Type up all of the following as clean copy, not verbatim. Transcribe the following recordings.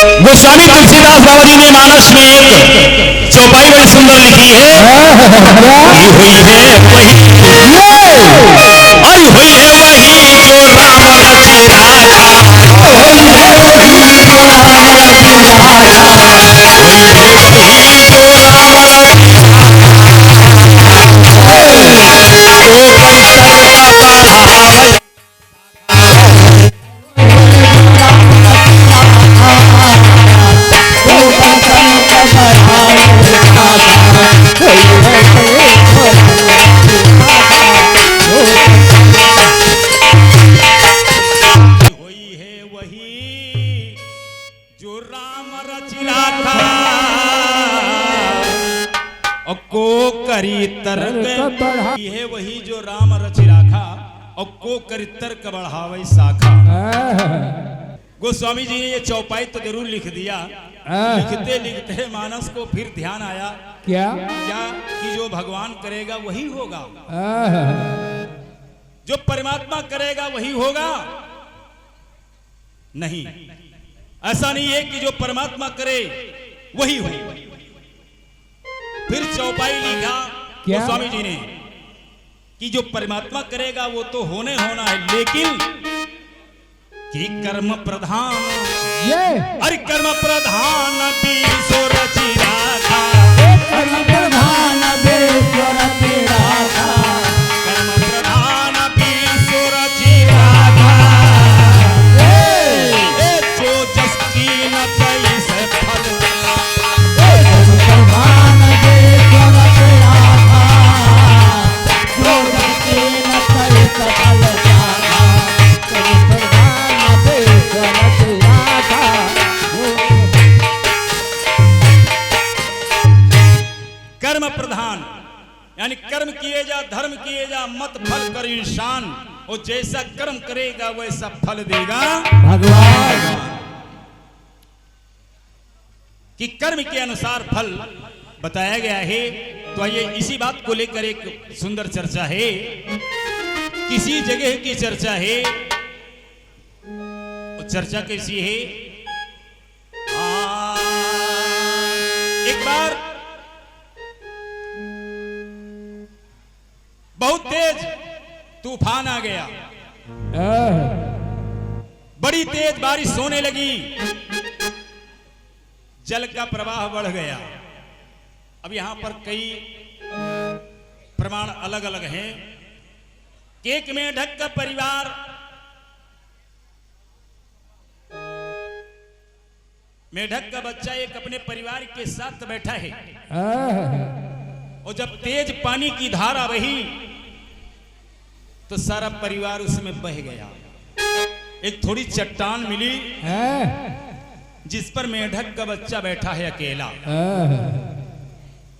गोस्वामी तुलसीदास बाबा जी ने मानस में एक चौपाई बड़ी सुंदर लिखी है। हुई है वही, आई हुई है वही जो राम रचि राजा, हुई है वही जो राम रचि राजा, हुई है वही जो राम रचि राजा, जो कंचन का बढ़ावे है वही जो राम रचि राखा और को करितर क बढ़ावे शाखा। गोस्वामी जी ने ये चौपाई तो जरूर लिख दिया। लिखते लिखते मानस को फिर ध्यान आया क्या कि जो भगवान करेगा वही होगा, जो परमात्मा करेगा वही होगा। नहीं, ऐसा नहीं है कि जो परमात्मा करे वही हो। फिर चौपाई लिखा गोस्वामी जी ने कि जो परमात्मा करेगा वो तो होने होना है, लेकिन कि कर्म प्रधान, अरे कर्म प्रधान विश्व रचि राखा, कर्म प्रधान विश्व रचि राखा, कर्म प्रधान विश्व रचि राखा, जो जस की न तैसे फल, कर्म प्रधान विश्व रचि राखा, जो जस की न तैसे फल जाता, कर्म प्रधान विश्व रचि राखा। कर्म प्रधान यानी कर्म किए जा, धर्म किए जा, मत फल कर इंसान, और जैसा कर्म करेगा वैसा फल देगा भगवान। कि कर्म के अनुसार फल बताया गया है। तो आइए इसी बात को लेकर एक सुंदर चर्चा है, किसी जगह की चर्चा है। और चर्चा कैसी है? एक बार बहुत तेज तूफान आ गया, बड़ी तेज बारिश होने लगी, जल का प्रवाह बढ़ गया। अब यहां पर कई प्रमाण अलग अलग हैं। एक मेढक का परिवार मेढक का बच्चा एक अपने परिवार के साथ बैठा है, और जब तेज पानी की धारा बही तो सारा परिवार उसमें बह गया। एक थोड़ी चट्टान मिली जिस पर मेढक का बच्चा बैठा है अकेला।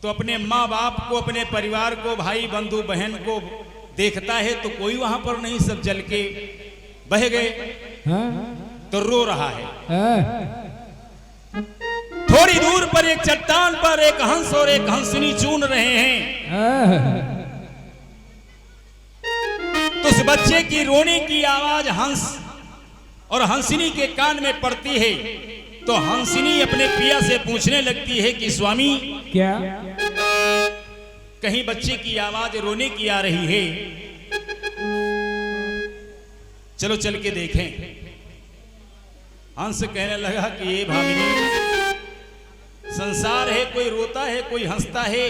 तो अपने माँ बाप को, अपने परिवार को, भाई बंधु बहन को देखता है तो कोई वहां पर नहीं, सब जल के बह गए। तो रो रहा है। थोड़ी दूर पर एक चट्टान पर एक हंस और एक हंसनी चून रहे हैं। तो उस बच्चे की रोने की आवाज हंस और हंसनी के कान में पड़ती है। तो हंसनी अपने पिया से पूछने लगती है कि स्वामी क्या कहीं बच्चे की आवाज रोने की आ रही है? चलो चल के देखें। हंस कहने लगा कि ये भामिनी, संसार है, कोई रोता है, कोई हंसता है,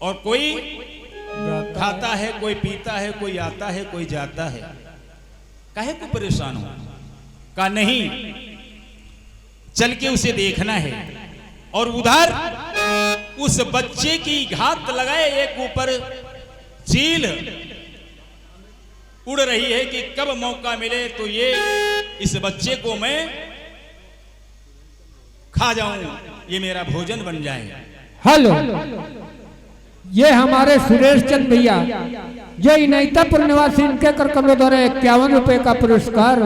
और कोई खाता है, कोई पीता है, कोई आता है, कोई जाता है। काहे को परेशान हो? कहा नहीं, चल के उसे देखना है। और उधर उस बच्चे की घात लगाए एक ऊपर चील उड़ रही है कि कब मौका मिले तो ये इस बच्चे को मैं खा जाऊं, ये मेरा भोजन बन जाए। हेलो, ये हमारे सुरेश चंद भैया जो इनायतापुर निवासी, इनके कर कमलों द्वारा 51 रुपए का पुरस्कार।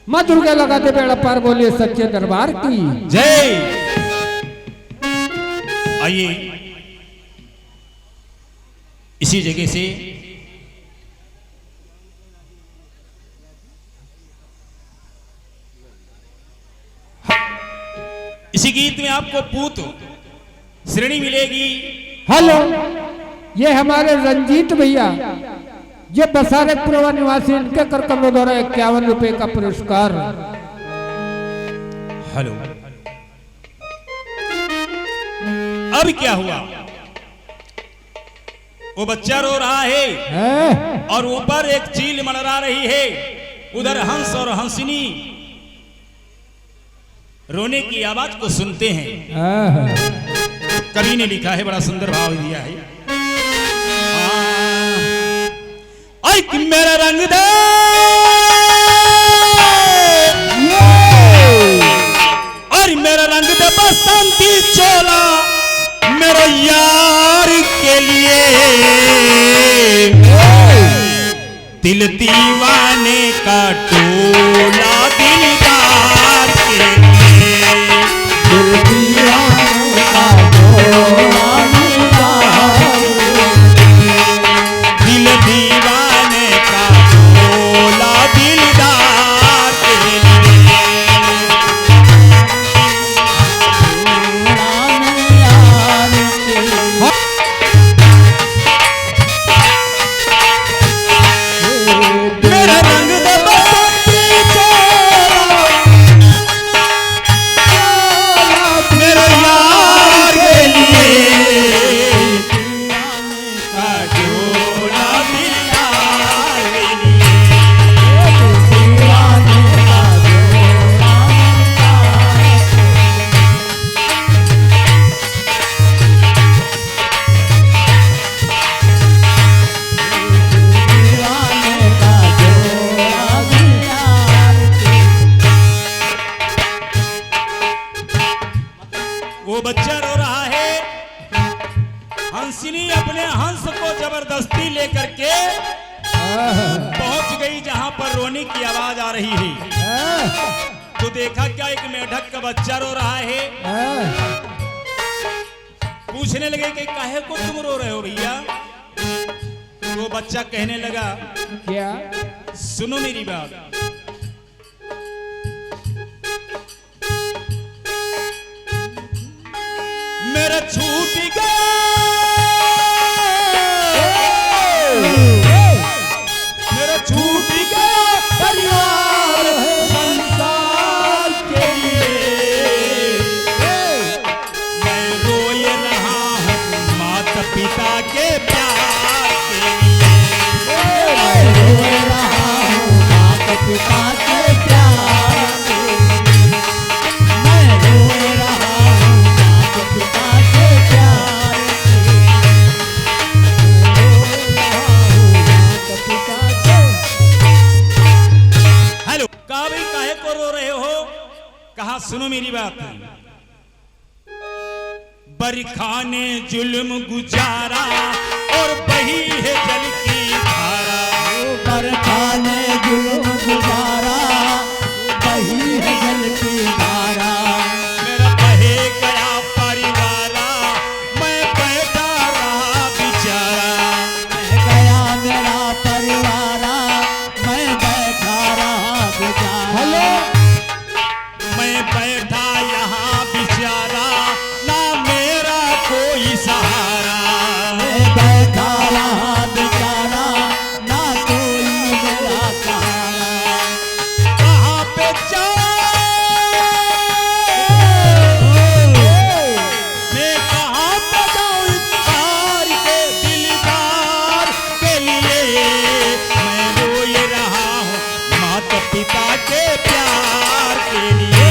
मां दुर्गा लगाते बेड़ा पार, बोलिए सच्चे दरबार की जय। आइए इसी जगह से इसी गीत में आपको पूत श्रेणी मिलेगी। हेलो, ये हमारे रंजीत भैया, ये बसारतपुर निवासी, इनके कर कमरों द्वारा 51 रुपए का पुरस्कार। हेलो, अब क्या हुआ? वो बच्चा रो रहा है और ऊपर एक चील मंडरा रही है, उधर हंस और हंसिनी रोने की आवाज को सुनते हैं। कवि ने लिखा है, बड़ा सुंदर भाव दिया है। कि मेरा रंग दे और मेरा रंग दे बसंती चोला मेरे यार के लिए, दिल दीवाने का टोला दिलदार के लिए, दिल दीवाने का टोला दिल दीवाने का टोला दिलदार के लिए। मेरा रंग दे बसंती चोला मेरे यार के लिए, का टोला दिलदार के लिए। वो बच्चा रो रहा है, हंसिनी अपने हंस को जबरदस्ती लेकर के पहुंच गई जहां पर रोने की आवाज आ रही है। तो देखा क्या, एक मेढक का बच्चा रो रहा है। पूछने लगे कि काहे को तुम रो रहे हो भैया? वो बच्चा कहने लगा, क्या? सुनो मेरी बात। मेरा छूट गया, मेरा छूट गया परिवार संसार के लिए, मैं रोए रहा हूँ माता पिता के प्यार के लिए, मैं रोए रहा हूँ माता पिता के प्यार के लिए, मैं रोए रहा हूँ माता पिता के प्यार के लिए। हेलो, कहा भाई काहे को रो रहे हो? कहा सुनो मेरी बात। बरखा ने जुल्म गुजारा और बही है जल की धारा, बरखा ने जुल्म गुजारा बही है जल की धारा, मेरा बहे गया परिवारा मैं बैठा रहा बेचारा, बह गया मेरा परिवारा मैं बैठा रहा बेचारा। हेलो, मैं बैठा यहाँ बेचारा, ना मेरा कोई सहारा, मैं बैठा रहा बेचारा, ना कोई मेरा सहारा। कहाँ पे जाऊं मैं, कहाँ पे जाऊं इफ्तार के दिलदार के लिए, मैं रोए रहा हूँ माता पिता के प्यार के लिए,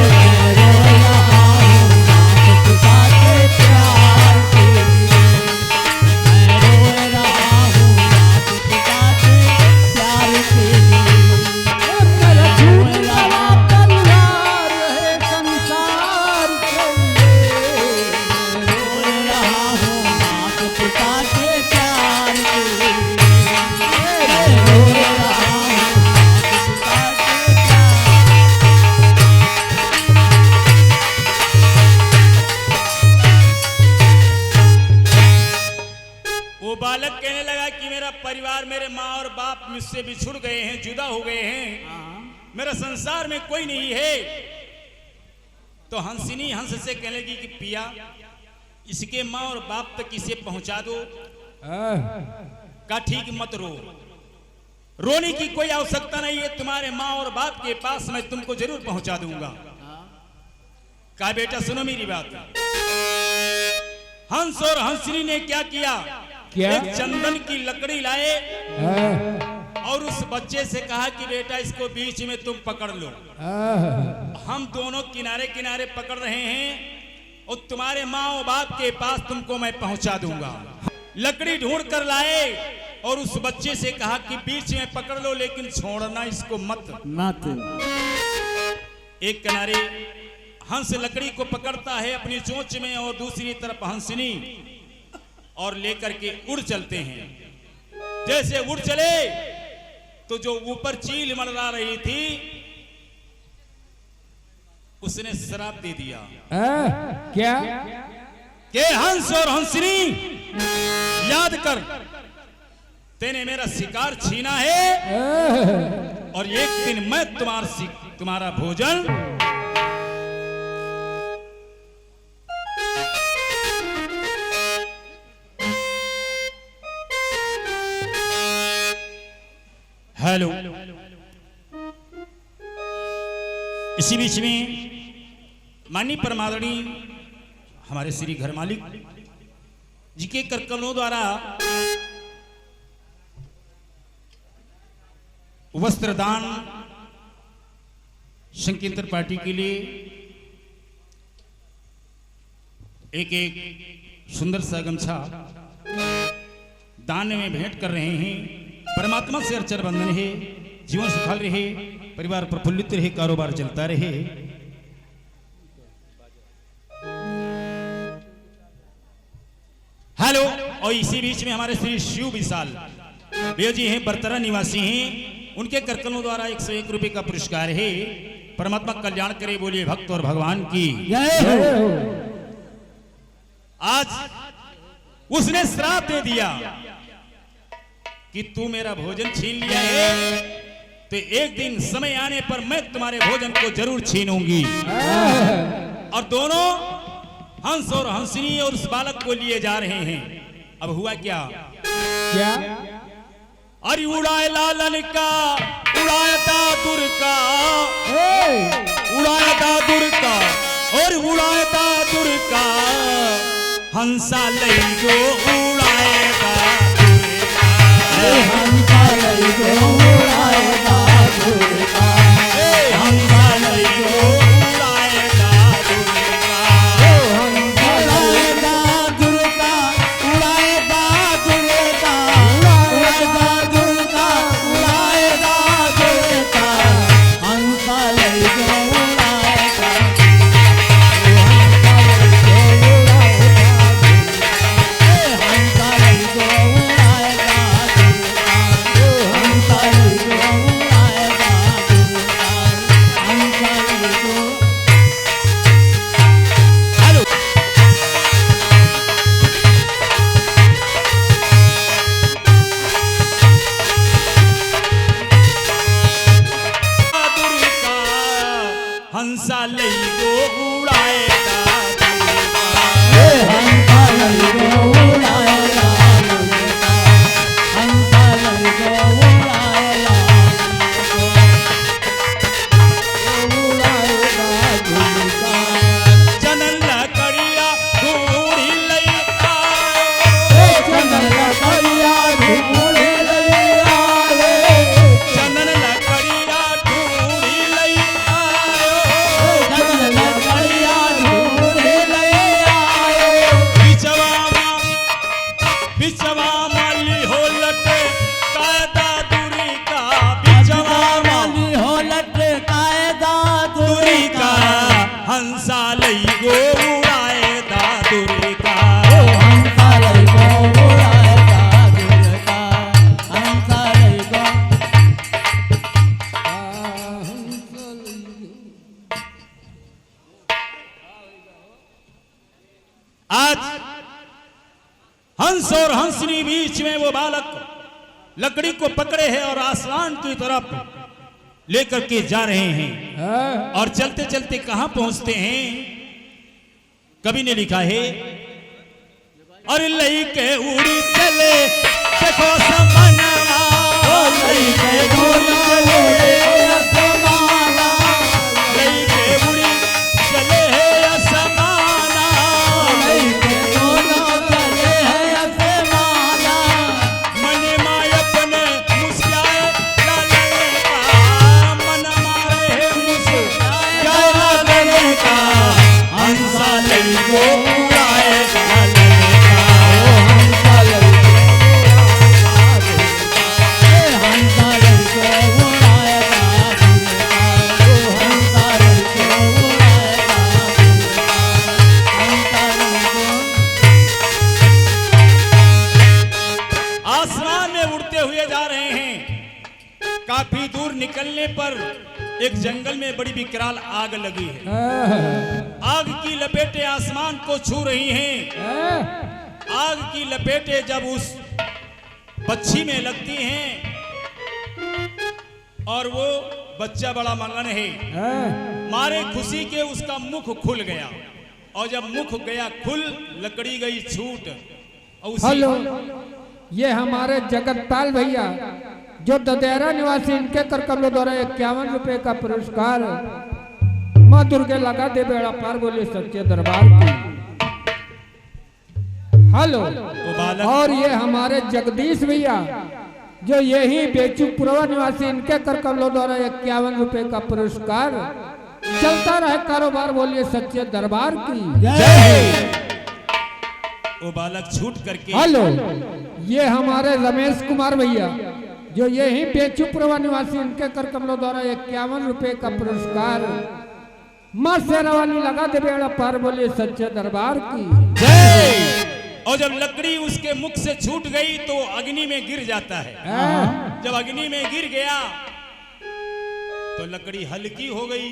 मैं रोए रहा हूँ माता पिता के प्यार के लिए, मैं रोए रहा हूँ माता पिता के प्यार के लिए। मेरा झूठ वाला परिवार है संसार के लिए, मैं रोए रहा हूँ माता पिता के प्यार के लिए, मैं रोए रहा हूँ माता पिता के प्यार। वो बालक कहने लगा कि मेरा परिवार, मेरे माँ और बाप मुझसे बिछुड़ गए हैं, जुदा हो गए हैं, मेरा संसार में कोई नहीं है। तो हंसिनी हंस से कहने लगी कि पिया इसके माँ और बाप तक इसे पहुंचा दो। का ठीक मत रो, रोने की कोई आवश्यकता नहीं है, तुम्हारे माँ और बाप के पास मैं तुमको जरूर पहुंचा दूंगा। कहा बेटा सुनो मेरी बात। हंस और हंसनी ने क्या किया, एक चंदन की लकड़ी लाए और उस बच्चे से कहा कि बेटा इसको बीच में तुम पकड़ लो, हम दोनों किनारे किनारे पकड़ रहे हैं और तुम्हारे माँ और बाप के पास तुमको मैं पहुंचा दूंगा। लकड़ी ढूंढ कर लाए और उस बच्चे से कहा कि बीच में पकड़ लो लेकिन छोड़ना इसको मत। एक किनारे हंस लकड़ी को पकड़ता है अपनी चोंच में और दूसरी तरफ हंसनी और लेकर के उड़ चलते हैं। जैसे उड़ चले तो जो ऊपर चील मंडरा रही थी उसने श्राप दे दिया। क्या के हंस और हंसनी याद कर, तेने मेरा शिकार छीना है और एक दिन मैं तुम्हारा भोजन हेलो। इसी बीच में माननीय परमादरणीय हमारे श्री घर मालिक जी के करकमलों द्वारा वस्त्र दान संकीर्तन पार्टी के लिए एक सुंदर सा गमछा दान में भेंट कर रहे हैं। परमात्मा से अर्चन बंधन है, जीवन सुखल रहे, परिवार प्रफुल्लित रहे, कारोबार चलता रहे। हेलो। और इसी बीच में हमारे श्री शिव विशाल भैया जी हैं, बरतरा निवासी हैं, उनके करकमलों द्वारा 101 रुपए का पुरस्कार है। परमात्मा कल्याण करे, बोलिए भक्त और भगवान की आज उसने श्राप दे दिया कि तू मेरा भोजन छीन लिया है तो एक दिन समय आने पर मैं तुम्हारे भोजन को जरूर छीनूंगी। और दोनों हंस और हंसनी और उस बालक को लिए जा रहे हैं। अब हुआ क्या, अरे उड़ाए लालन का उड़ाया दादुर का, उड़ाया दादुर का और उड़ाया दादुर का, हंसा लई गो उड़ाए दादुर का, हंसा लई गो उड़ाए दादुर का, हंसा लई गो उड़ाए दादुर का, हंसा लई दादुर का, उड़ाए दादुर का, उड़ाए दादुर का, उड़ाए दादुर का, हंसा लई गो उड़ाए हंसा लई गो उड़ाए हंसा लई गो उड़ाए हंसा लई गो उड़ाए चनन लकड़िया ढूंढी लई आए, चनन लकड़िया ढूंढी लई आए, चनन लकड़िया ढूंढी लई बिचवा माली हो लटे कायदा दूरी का, बिचवा माली हो लटे कायदा दूरी का, हंसा लई गो उड़ाए दादुरी का, हंसा लई गो उड़ाए दादुरी का, हंसा लई गो। आज हंस और हंसनी बीच में वो बालक लकड़ी को पकड़े है और आसमान की तरफ लेकर के जा रहे हैं और चलते चलते कहां पहुंचते हैं। कवि ने लिखा है, और लई के उड़ी चले देखो समनवा, लई के उड़ी चले असमाना, लई के उड़ी चले है असमाना, लई के चले है असमाना, मन माय अपने मुस्काए लाले का, मन मारे मुस्काए लाले का, हंसा लई को उड़ाए लाले का, हंसा लई काफी दूर निकलने पर एक जंगल में बड़ी विकराल आग लगी है। आग की लपेटें आसमान को छू रही हैं। आग की लपेटें जब उस बच्ची में लगती हैं और वो बच्चा बड़ा मगन है, मारे खुशी के उसका मुख खुल गया, और जब मुख गया खुल, लकड़ी गई छूट। हेलो, ये हमारे जगतपाल भैया जो ददेरा निवासी, इनके कर कमलों द्वारा 51 रुपए का पुरस्कार माँ दुर्गे लगा दे बेड़ा पार बोले सच्चे दरबार की। हेलो, और ये हमारे जगदीश भैया जो यही बेचूपुरवा निवासी, इनके कर कमलों द्वारा 51 रुपए का पुरस्कार। चलता रहे कारोबार बोलिए सच्चे दरबार की। वो बालक छूट करके। हेलो, ये हमारे रमेश कुमार भैया जो यही बेचूपुरवा निवासी, इनके कर कमलों द्वारा 51 रुपए का पुरस्कार मां शेरावाली लगा दे बेड़ा पार बोले सच्चे दरबार की। और जब लकड़ी उसके मुख से छूट गई तो अग्नि में गिर जाता है। जब अग्नि में गिर गया तो लकड़ी हल्की हो गई।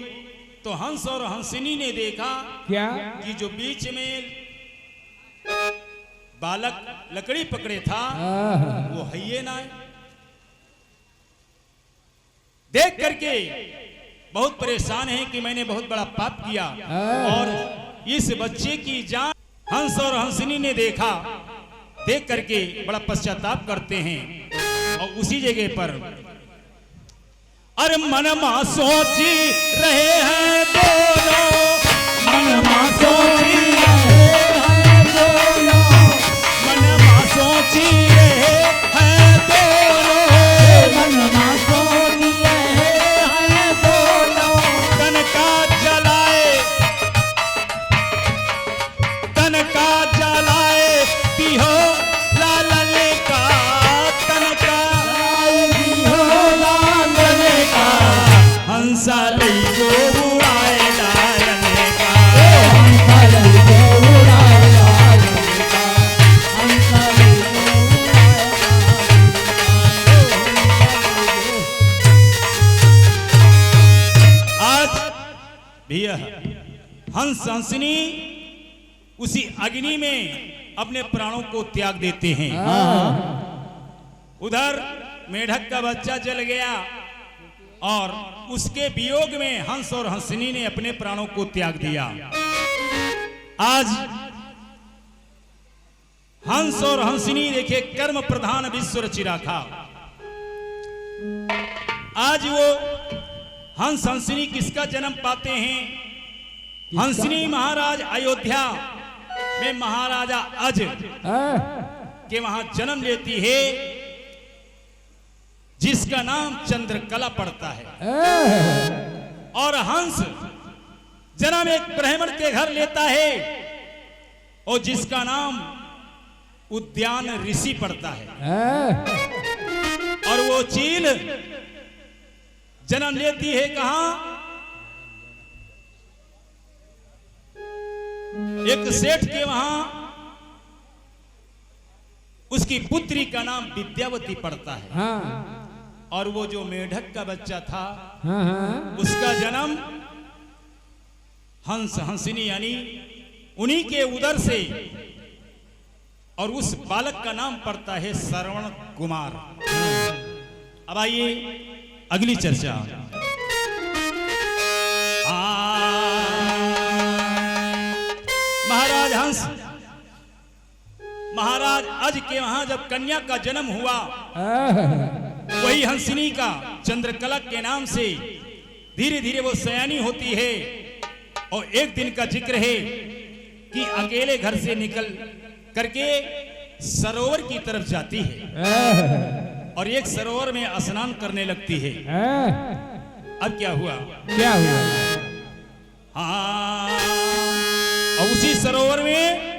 तो हंस और हंसिनी ने देखा क्या कि जो बीच में बालक लकड़ी पकड़े था वो है ना। देख करके बहुत परेशान है कि मैंने बहुत बड़ा पाप किया, और इस बच्चे की जान हंस और हंसिनी ने देखा। देख करके बड़ा पश्चाताप करते हैं, और उसी जगह पर अरे मनमा सोची रहे हैं दोनों, मनमा सोची रहे हैं दोनों, मनमा सोची रहे हैं दोनों, मनमा सोची रहे हैं दोनों। तन का जलाए, तन का जलाए पिहो लाल का, तन का पिहो लाल का, हंसा लई को उड़ाए लालने का, हंसा लई को उड़ाए लालने का, हंसा लई को उड़ाए। आज भैया हंस हंसनी उसी अग्नि में अपने प्राणों को त्याग देते हैं। उधर मेढक का बच्चा जल गया, और उसके वियोग में हंस और हंसनी ने अपने प्राणों को त्याग दिया। आज हंस और हंसनी देखे कर्म प्रधान विश्व रचि राखा। आज वो हंस हंसनी किसका जन्म पाते हैं? हंसनी महाराज अयोध्या में महाराजा अज के वहां जन्म लेती है, जिसका नाम चंद्रकला पड़ता है। और हंस जन्म एक ब्राह्मण के घर लेता है, और जिसका नाम उद्यान ऋषि पड़ता है। और वो चील जन्म लेती है कहां? एक सेठ के वहां, उसकी पुत्री का नाम विद्यावती पड़ता है। और वो जो मेढक का बच्चा था, उसका जन्म हंस हंसनी यानी उन्हीं के उदर से, और उस बालक का नाम पड़ता है श्रवण कुमार। अब आइए अगली चर्चा। हंस महाराज अज के वहां जब कन्या का जन्म हुआ, वही हंसिनी का चंद्रकला के नाम से धीरे धीरे वो सयानी होती है। और एक दिन का जिक्र है कि अकेले घर से निकल करके सरोवर की तरफ जाती है और एक सरोवर में स्नान करने लगती है। अब क्या हुआ? हाँ, और उसी सरोवर में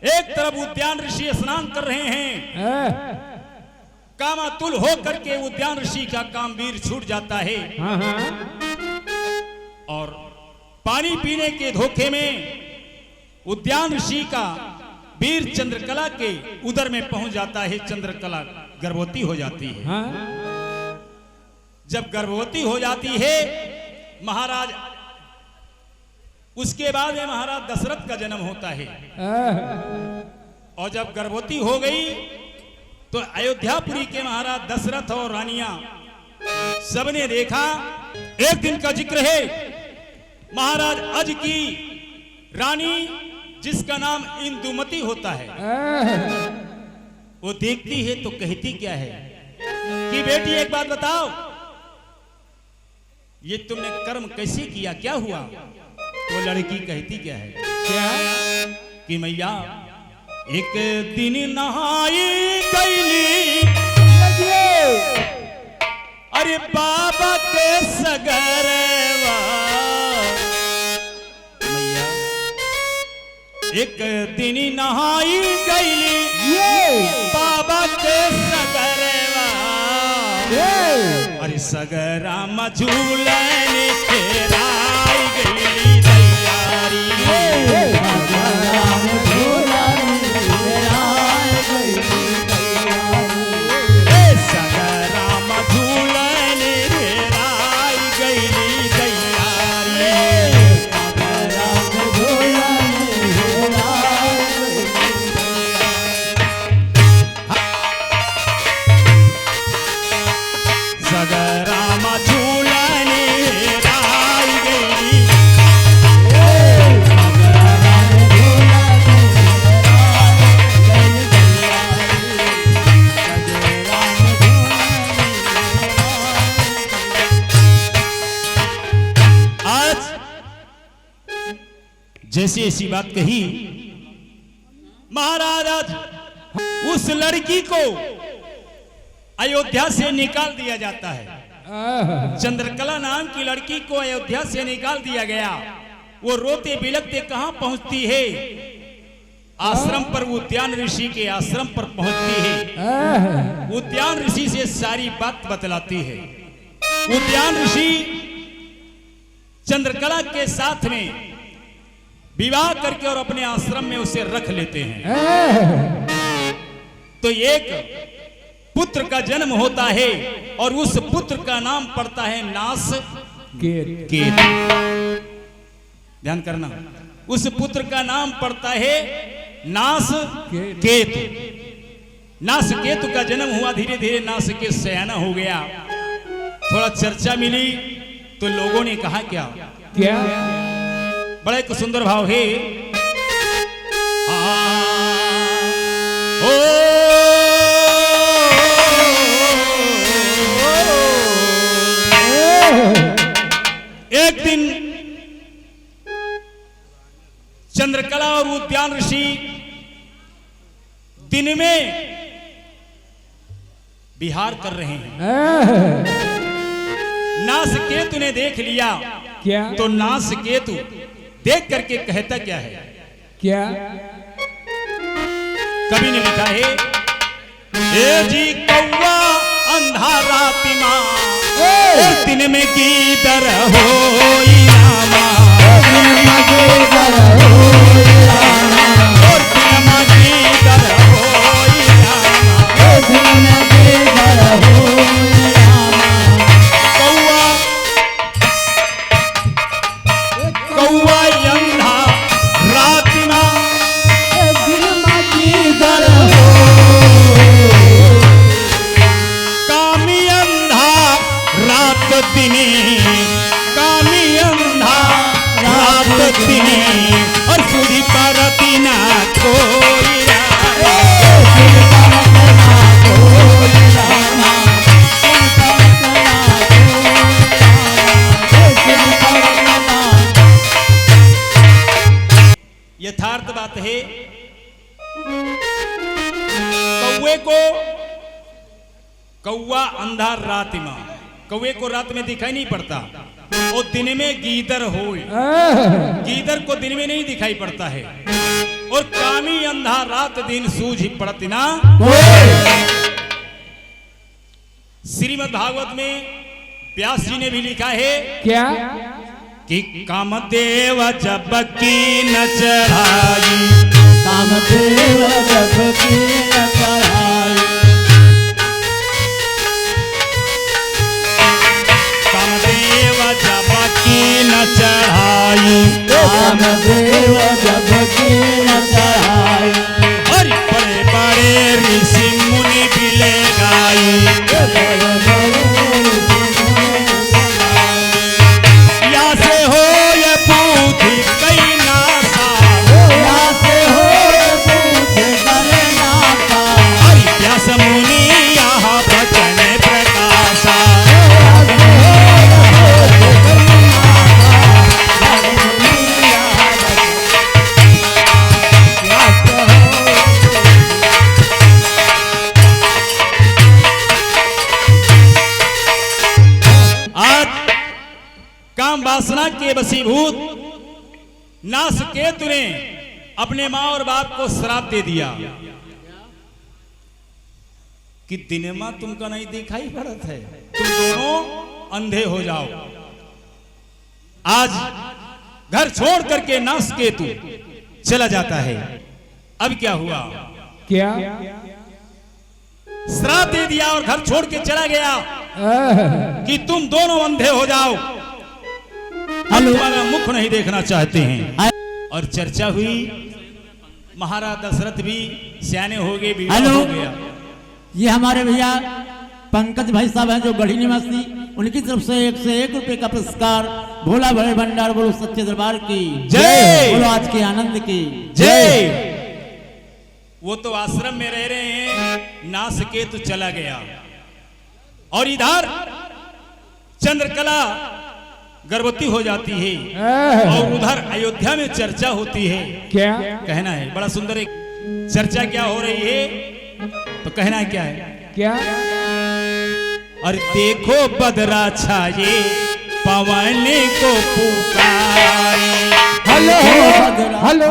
एक तरफ उद्यान ऋषि स्नान कर रहे हैं। कामातुल हो करके उद्यान ऋषि का कामवीर छूट जाता है और पानी पीने के धोखे में उद्यान ऋषि का वीर चंद्रकला के उदर में पहुंच जाता है। चंद्रकला गर्भवती हो जाती है। जब गर्भवती हो जाती है महाराज, उसके बाद में महाराज दशरथ का जन्म होता है। और जब गर्भवती हो गई तो अयोध्यापुरी के महाराज दशरथ और रानियां सबने देखा। एक दिन का जिक्र है, महाराज अज की रानी जिसका नाम इंदुमती होता है, वो देखती है तो कहती क्या है कि बेटी एक बात बताओ, ये तुमने कर्म कैसे किया, क्या हुआ? वो लड़की कहती क्या है? कि मैया एक दिन नहाई गईली, अरे बाबा के सगरवा, मैया एक दिन नहाई गईली बाबा के सगरवा, अरे सगरा मझूलन फेराई गईली तैयारी, जैसी ऐसी बात कही महाराज, उस लड़की को अयोध्या से निकाल दिया जाता है। चंद्रकला नाम की लड़की को अयोध्या से निकाल दिया गया। वो रोते बिलखते कहां पहुंचती है? आश्रम पर, उद्यान ऋषि के आश्रम पर पहुंचती है। उद्यान ऋषि से सारी बात बतलाती है। उद्यान ऋषि चंद्रकला के साथ में विवाह करके और अपने आश्रम में उसे रख लेते हैं। तो एक पुत्र का जन्म होता है और उस पुत्र का नाम पड़ता है नासकेत। ध्यान करना, उस पुत्र का नाम पड़ता है नासकेतु। नासकेतु का जन्म हुआ, धीरे धीरे नासकेत सयाना हो गया। थोड़ा चर्चा मिली तो लोगों ने कहा क्या बड़ा एक सुंदर भाव है। एक दिन चंद्रकला और उद्यान ऋषि दिन में विहार कर रहे हैं। नासकेतु ने देख लिया। क्या? तो नासकेतु देख करके कहता क्या है? क्या? कवि ने लिखा है, ए जी कौवा अंधा राति मां, दिन में गीदर होई रामा, दिन में गीदर होई रामा, दिन में गीदर होई रामा, दिन में गीदर होई रामा। कौवा अंधा राति मां, दिन में गीदर कामी अंधा रात दिने, कामी अंधा रात दिने, और पूरी पारती ना यथार्थ बात है, कौवा अंधा रात में, कौवे को रात में दिखाई नहीं पड़ता, वो दिन में गीदर हो, गीदर को दिन में नहीं दिखाई पड़ता है, और कामी अंधा रात दिन सूझ ही पड़ती ना। श्रीमद् भागवत में व्यास जी ने भी लिखा है क्या कि कामदेव जब की न चढ़ाई, कामदेव जब की न चढ़ाई, कामदेव जब की न चढ़ाई, कामदेव जब की न चढ़ाई, और बड़े बड़े ऋषि मुनि भी ले गाई, या से हो ये बुद्धि कई नासा, या से हो बुद्धि करे नासा, और व्यास मुनि यहाँ बचन प्रकाशा, काम वासना के वशीभूत नासकेतु ने अपने मां और बाप को श्राप दे दिया कि दिनमा तुमका नहीं दिखाई पड़त है, तुम दोनों अंधे हो जाओ। आज घर छोड़ करके नासकेतु चला जाता है। अब क्या हुआ? क्या श्राप दे दिया और घर छोड़ के चला गया कि तुम दोनों अंधे हो जाओ, हम तुम्हारा मुख नहीं देखना चाहते हैं। और चर्चा हुई, महाराज दशरथ भी सियाने हो गए, विवाह हो गया। ये हमारे भैया पंकज भाई साहब हैं जो गढ़ी निवासी, उनकी तरफ से 101 रुपए का पुरस्कार। भोला भरे भंडार बोलो सच्चे दरबार की जय, बोलो आज के आनंद की जय। वो तो आश्रम में रह रहे हैं, नासकेतु चला गया, और इधर चंद्रकला गर्भवती हो जाती है, और उधर अयोध्या में चर्चा होती है। क्या कहना है बड़ा सुंदर एक चर्चा क्या हो रही है, तो कहना है क्या है? क्या और देखो बदरा छाये पवन को पुकारे। हेलो हेलो,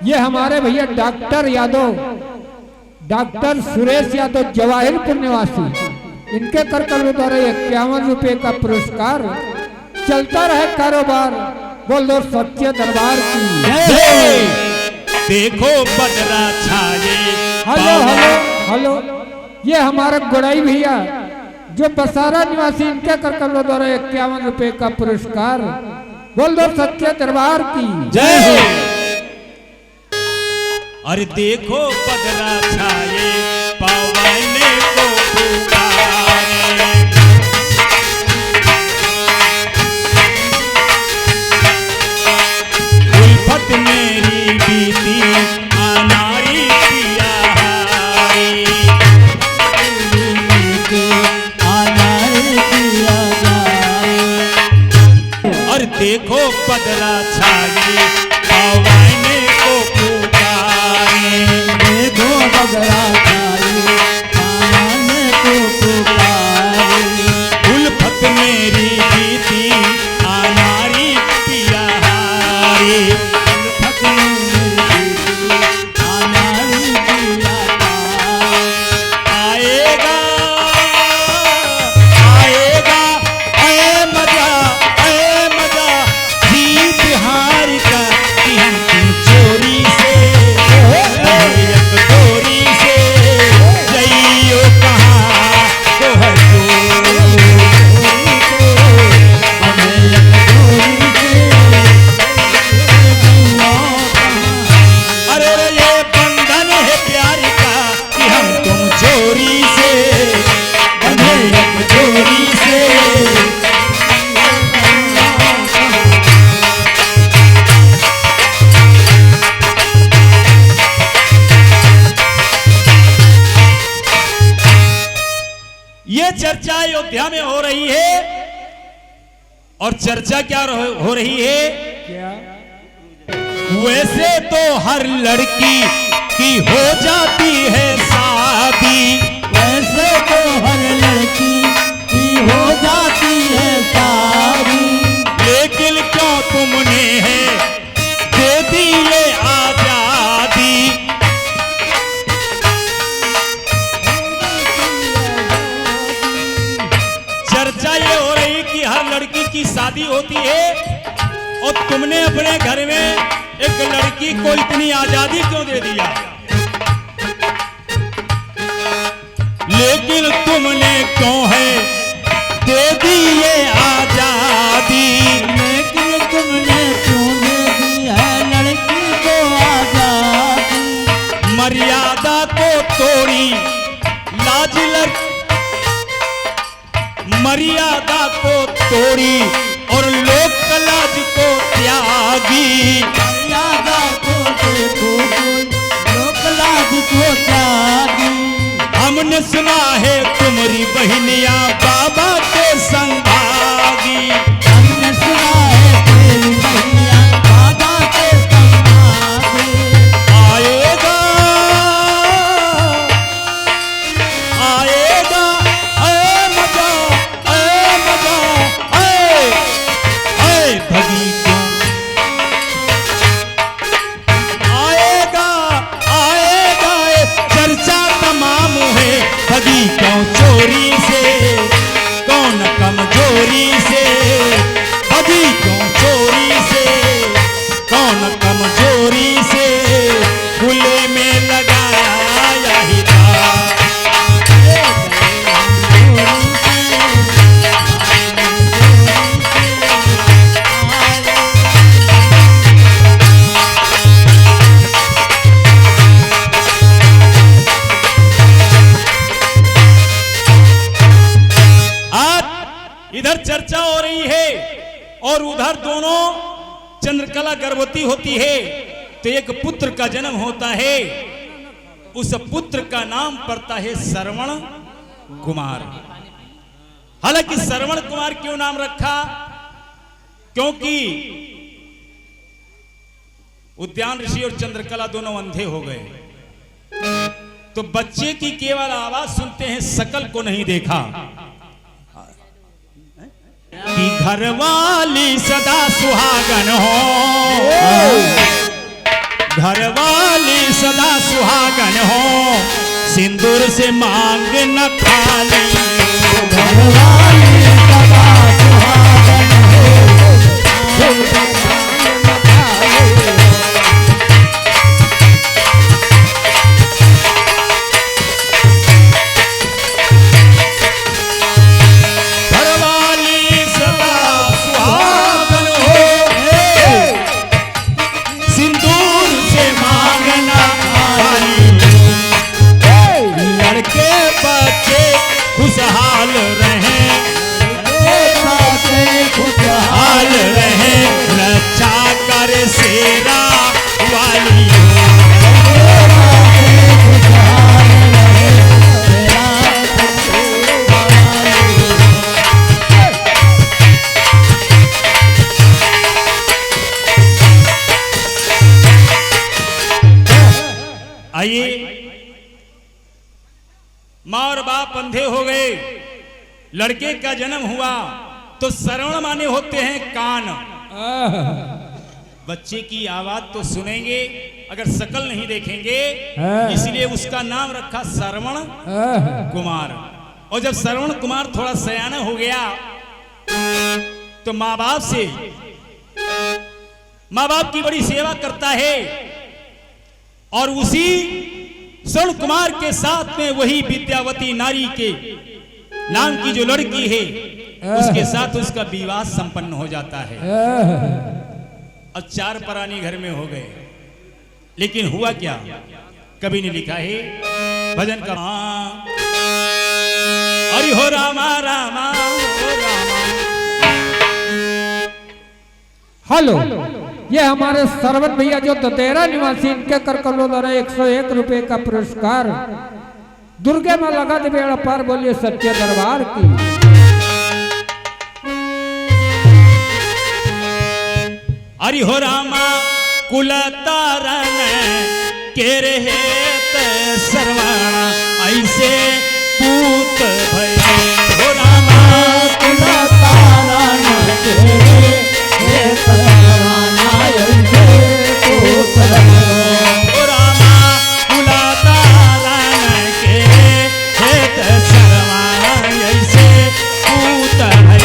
ये हमारे भैया डॉक्टर यादव, डॉक्टर सुरेश यादव जवाहिरपुर निवासी, इनके कर कलवे द्वारा 51 रुपए का पुरस्कार। चलता रहे कारोबार, बोल दो सच्चे दरबार की जय। देखो बदरा छाये। हेलो हेलो हेलो, ये हमारे गुड़ाई भैया जो बसारा निवासी, इनके कर कलवे द्वारा 51 रुपए का पुरस्कार। बोल दो सच्चे दरबार की जय। और देखो बदरा छाये पवन को पुकारे। उल्फत मेरी बीती अनारी पिया हारी। और देखो बदरा छाये पवन को पुकारे। देखो बदरा छाये पवन को पुकारे। उल्फत मेरी बीती अनारी पिया हारी। उल्फत मेरी बीती अनारी पिया हारी। आएगा आएगा ऐ मजा जीत हार का कि हम तुम चोरी से एक गोरी से जइयो कहाँ तो है अरे ये बंधन है प्यार का कि हम तुम चोरी से बंधे एक चोरी से। ये चर्चा अयोध्या में हो रही है, और चर्चा क्या हो रही है? क्या वैसे तो हर लड़की की हो जाती है शादी, वैसे तो हर लड़की की हो जाती है शादी, लेकिन क्यों तुमने है दे दी ये आजादी। चर्चा ये हो रही कि हर लड़की की शादी होती है और तुमने अपने घर में एक लड़की को इतनी आजादी क्यों दे दिया। लेकिन तुमने क्यों है दे दी ये आजादी, लेकिन तुमने क्यों दे दी है लड़की को आजादी, मर्यादा को तोड़ी लाज मर्यादा को तोड़ी और लोक लाज को त्यागी, मर्यादा को देखो कोई लोक लाज को त्यागी। हमने सुना है तुम्हारी बहनिया बाबा के संभागी, हमने सुना है तेरी बहनिया बाबा के संभागी। आएगा आएगा ए मजा ए भगी क्यों आएगा आएगा चर्चा तमाम है भगी क्यों चोरी से, कौन कमजोरी से भगी क्यों चोरी से, कौन कमजोरी से खुले में लगाया ही था। इधर चर्चा हो रही है और उधर दोनों चंद्रकला गर्भवती होती है तो एक पुत्र का जन्म होता है, उस पुत्र का नाम पड़ता है श्रवण कुमार। हालांकि श्रवण कुमार क्यों नाम रखा, क्योंकि उद्यान ऋषि और चंद्रकला दोनों अंधे हो गए तो बच्चे की केवल आवाज सुनते हैं, शकल को नहीं देखा। कि घरवाली सदा सुहागन हो, घरवाली सदा सुहागन हो, सिंदूर से मांग न खाली, घरवाली सदा सुहागन हो, सिंदूर से मांग न खाली। खुशहाल रहे रक्षा कर सेरा वाली, आइए माँ और बाप अंधे हो गए, लड़के का जन्म हुआ तो श्रवण माने होते हैं कान, बच्चे की आवाज तो सुनेंगे अगर शकल नहीं देखेंगे, इसलिए उसका नाम रखा श्रवण कुमार। और जब श्रवण कुमार थोड़ा सयाना हो गया तो माँ बाप की बड़ी सेवा करता है और उसी श्रवण कुमार के साथ में वही विद्यावती नारी के नाम की जो लड़की है उसके साथ उसका विवाह संपन्न हो जाता है। अब 4 प्राणी घर में हो गए, लेकिन हुआ क्या, कवि ने लिखा है भजन का, हरि हो रामा रामा हो रामा। हेलो, ये हमारे श्रवण भैया जो दतेरा निवासी, इनके कर करो द्वारा 101 रुपए का पुरस्कार दुर्गे में लगा दे बेड़ा पार, बोलिए सच्चे दरबार की। हरि हो रामा कुल तारण के रहेत सरवाणा ऐसे पूत भय हो रामा कुल तारण के रहेत सरवाणा ऐसे पूत भय हो रामा कुल तारण के रहेत सरवाणा ऐसे पूत भय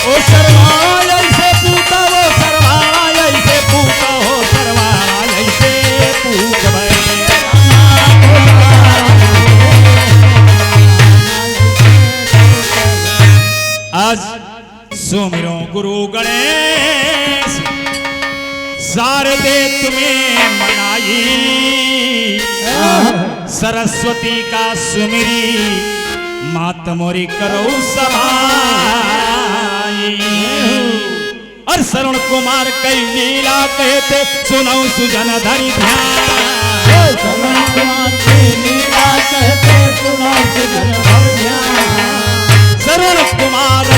ओ सरवाणा ऐसे पूत वो सरवाणा ऐसे पूत हो सरवाणा ऐसे पूत भय आज सुमिरो गुरु गणेश शारदे तुम्हें मनाई सरस्वती का सुमिरी मात मोरी करो समाई और शरण कुमार कई लीला कहते सुनो सुजन धरि ध्यान शरण कुमार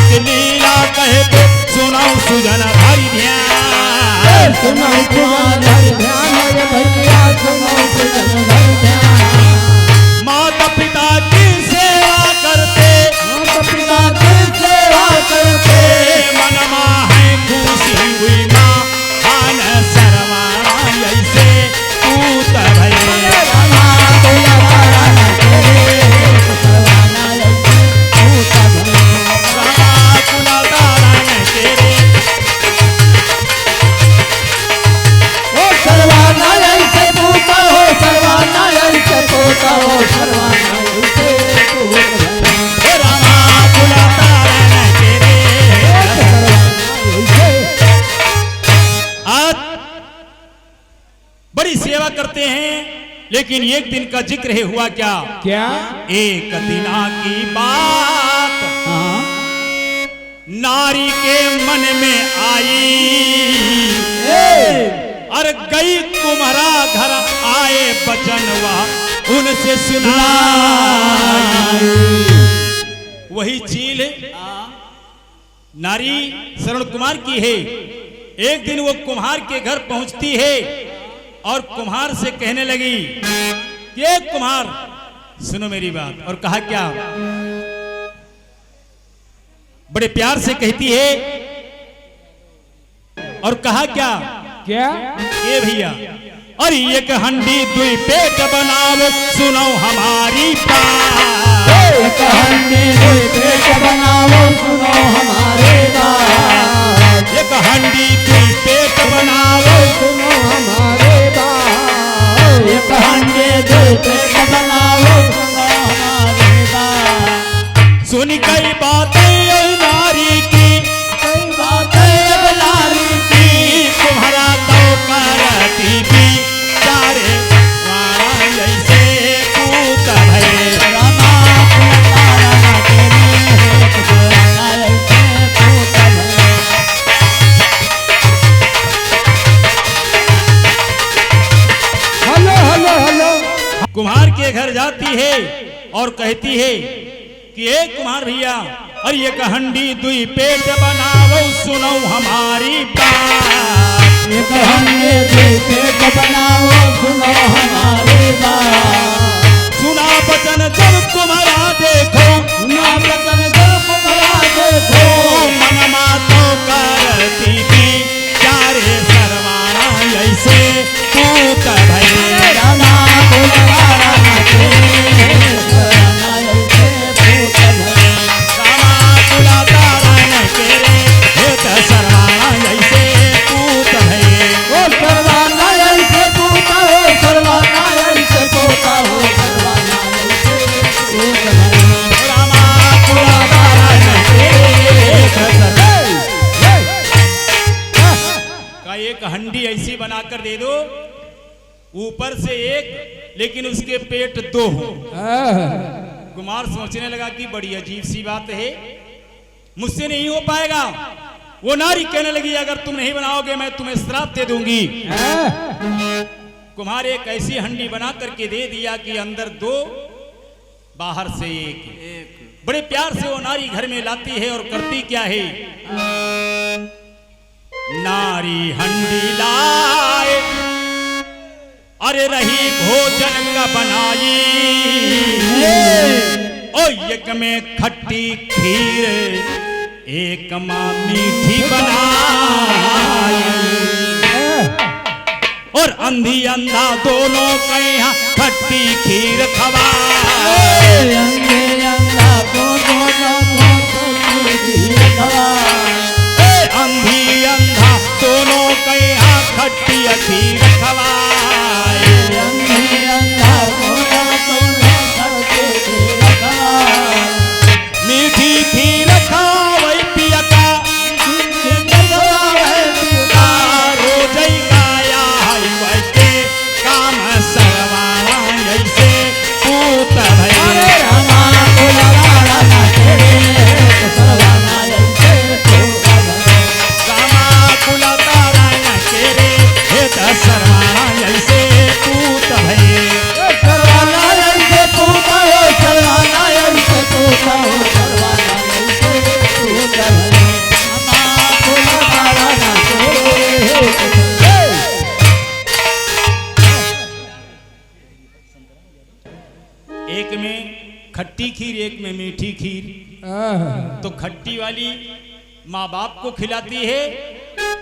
की लीला कहते सुनो सुजन धरि ध्यान माता पिता की सेवा करते मनमा है खुशी हुई माँ आन सरवाणा ऐसे पूत भय बड़ी सेवा करते हैं लेकिन एक दिन का जिक्र है हुआ क्या क्या एक दिना की बात नारी के मन में आई और गई कुम्हारा घर आए बचनवा उनसे सुना वही चील नारी शरण कुमार की है। एक दिन वो कुम्हार के घर पहुंचती है और कुम्हार से कहने लगी कि कुम्हार सुनो मेरी बात। और कहा क्या, बड़े प्यार से कहती है और कहा क्या क्या ये भैया, और एक हंडी दुई पेट बनाओ सुनो हमारी बात। एक हंडी दुई पेट बनाओ सुनो हमारी बात। एक हंडी दुई पेट बनाओ सुनो हमारी बात। एक हंडी दुई पेट बनाओ सुनो हमारी बात। सुन कई बातें नारी की, कई बातें नारी की, तुम्हारा तो करती भी चारे वाला जैसे पूत भय। रामा पुकारा तेरे पुकारा ऐसे पूत भय। हेलो हेलो हेलो कुम्हार के घर जाती है और कहती है कि एक कुम्हार भैया, और एक हंडी दुई पेट बनाओ सुनो हमारी बात। एक हंडी दुई पेट बनाओ सुनो हमारी बात। सुना बचन जब तुम्हारा देखो, सुना बचन जब तुम्हारा देखो, मनमा तो करती थी चारे सरवाना ऐसे पूत भय। रामा पुकारा तेरे पुकारा ऐसे पूत भय। रामा बुलाता रन तेरे हेत सरवाना ऐसे पूत भय। ओ सरवाना ऐसे पूता हो, सरवाना ऐसे पूता हो, सरवाना ऐसे पूत भय। रामा बुलाता रन तेरे हेत का एक हंडी ऐसी बनाकर दे दो, ऊपर से एक लेकिन उसके पेट दो हो। कुमार सोचने लगा कि बड़ी अजीब सी बात है, मुझसे नहीं हो पाएगा। वो नारी कहने लगी अगर तुम नहीं बनाओगे मैं तुम्हें श्राप दे दूंगी। कुम्हार एक ऐसी हंडी बना करके दे दिया कि अंदर दो बाहर से एक बड़े प्यार से वो नारी घर में लाती है और करती क्या है, नारी हंडी लाए, अरे रही भोजन का बनाई, ओ एक में खट्टी खीर एक माँ मीठी बनाई, और अंधी अंधा दोनों के यहाँ खट्टी खीर खवाए, अंधे अंधा दोनों अंधी अंधा दोनों के यहाँ खट्टी खीर खवाए, अंधे अंधा मीठी खीर खावई पिया का रोजई गाया वैसे काम सरवावा ऐसे पूत भैया कामा कुला तारा न केरे हे सरवावा ऐसे पूत भैया एक में खट्टी खीर एक में मीठी खीर, तो खट्टी वाली माँ बाप को खिलाती है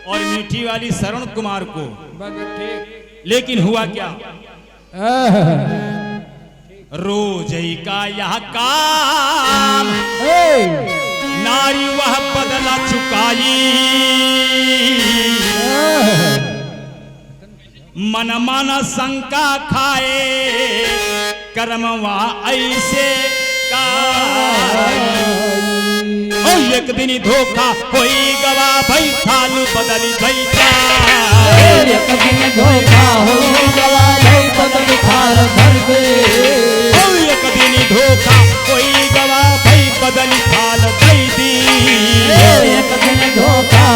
और मीठी वाली श्रवण कुमार को। लेकिन हुआ क्या, रोजई का यह काम नारी वह बदला चुकाई, मन मन शंका खाए कर्मवा ऐसे का, ओ एक दिन धोखा कोई गवा भई थालू बदली भई एक दिन धोखा कोई गवा भई बदली थाल दई दी, एक दिन धोखा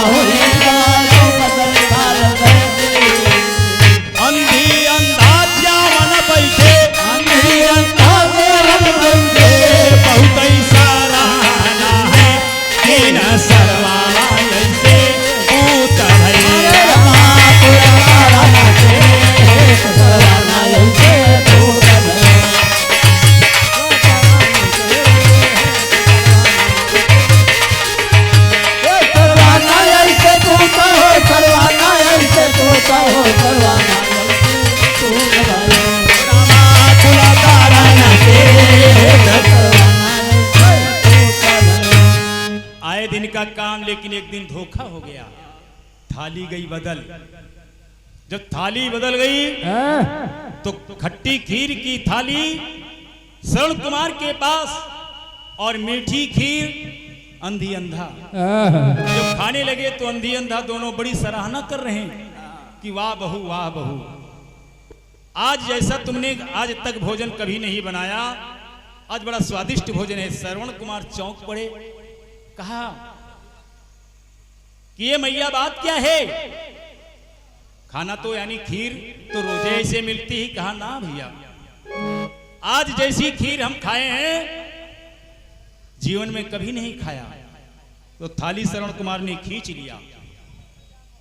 अंधी अंधा जावन बैठे बहुत सारा है तीन सरवाला ऐसे पूत आए दिन का काम, लेकिन एक दिन धोखा हो गया, थाली गई बदल। जब थाली बदल गई तो खट्टी खीर की थाली श्रवण कुमार के पास और मीठी खीर अंधी अंधा। जब खाने लगे तो अंधी अंधा दोनों बड़ी सराहना कर रहे हैं कि वाह बहू वाह बहू, आज जैसा तुमने आज तक भोजन कभी नहीं बनाया, आज बड़ा स्वादिष्ट भोजन है। श्रवण कुमार चौंक पड़े, कहा कि ये मैया बात क्या है, खाना तो यानी खीर तो रोजे ऐसे मिलती ही। कहा ना भैया, आज जैसी खीर हम खाए हैं जीवन में कभी नहीं खाया। तो थाली श्रवण कुमार ने खींच लिया।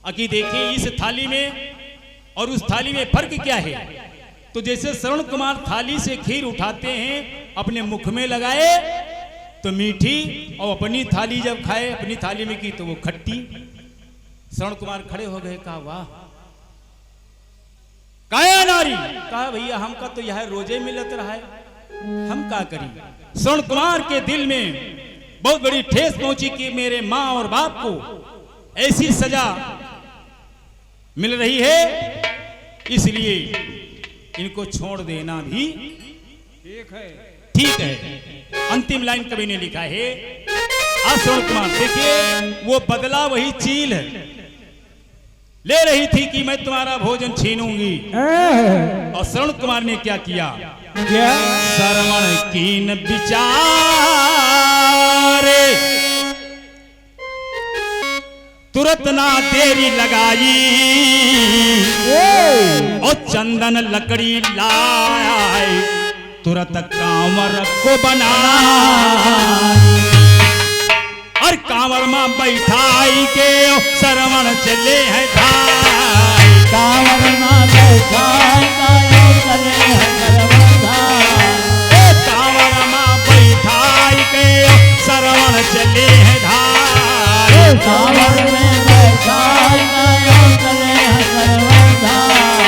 अकी देखिए इस थाली में और उस थाली में फर्क क्या है। तो जैसे श्रवण कुमार थाली से खीर उठाते हैं अपने मुख में लगाए तो मीठी, और अपनी थाली जब खाए अपनी थाली में की तो वो खट्टी। श्रवण कुमार खड़े हो गए, कहा वाह काया नारी। कहा भैया हमका तो यह रोजे मिलत रहा है, हम क्या करी। श्रवण कुमार के दिल में बहुत बड़ी ठेस पहुंची कि मेरे माँ और बाप को ऐसी सजा मिल रही है, इसलिए इनको छोड़ देना भी ठीक है। अंतिम लाइन कवि ने लिखा है, श्रवण कुमार देखिए वो बदला वही चील है, ले रही थी कि मैं तुम्हारा भोजन छीनूंगी। और श्रवण कुमार ने क्या किया, श्रवण कीन विचार तुरंत ना देरी लगाई, और चंदन लकड़ी लाए तुरंत कांवर को बना और कांवर में बैठाई के श्रवण चले हैं धाई। कांवर में बैठाई चले हैं श्रवण धाई। कांवर में बैठाई के श्रवण चले हैं धाई। कांवर में बैठाई चले हैं श्रवण धाई।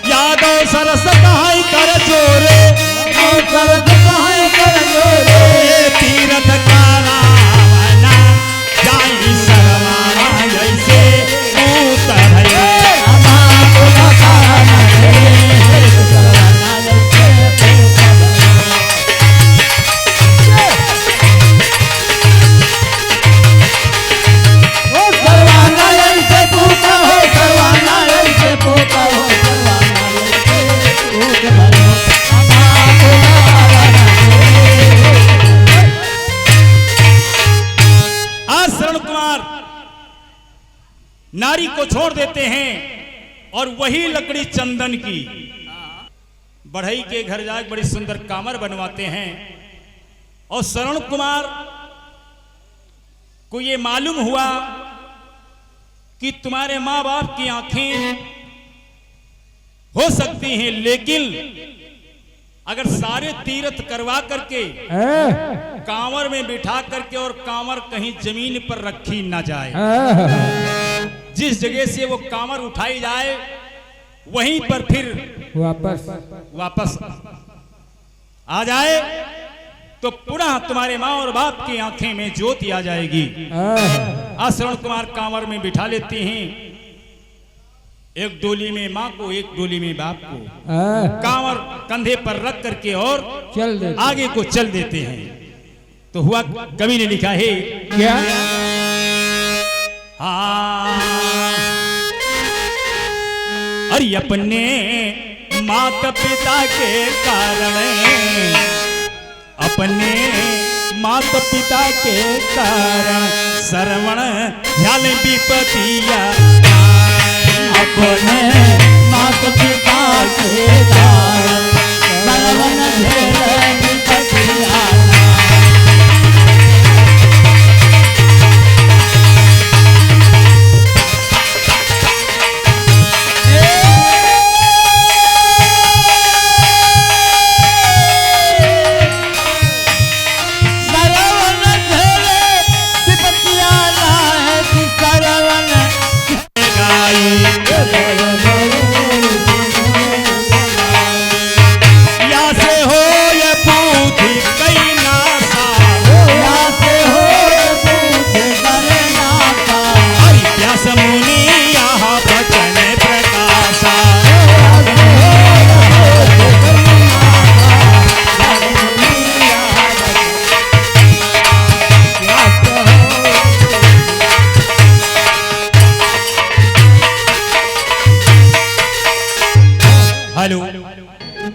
यादव सरस कहाई कर जोरे सरस कहाई कर जोरे तीरथ का रावना जाई शर्मा जैसे उतर है। नारी को छोड़ देते हैं और वही लकड़ी चंदन की बढ़ई के घर जाकर बड़ी सुंदर कामर बनवाते हैं। और श्रवण कुमार को ये मालूम हुआ कि तुम्हारे माँ बाप की आंखें हो सकती हैं, लेकिन अगर सारे तीर्थ करवा करके कांवर में बिठा करके और कांवर कहीं जमीन पर रखी ना जाए, जिस जगह से वो कांवर उठाई जाए वहीं पर फिर वापस आ जाए तो पुनः तुम्हारे माँ और बाप की आंखें में ज्योति आ जाएगी। श्रवण कुमार कांवर में बिठा लेते हैं, एक डोली में माँ को एक डोली में बाप को, कांवर कंधे पर रख करके और आगे को चल देते हैं। तो हुआ कवि ने लिखा है क्या? अरे अपने माता पिता के कारण, अपने माता पिता के कारण श्रवण झल विपतिया। अपने माता पिता के कारण श्रवण झल विपतिया।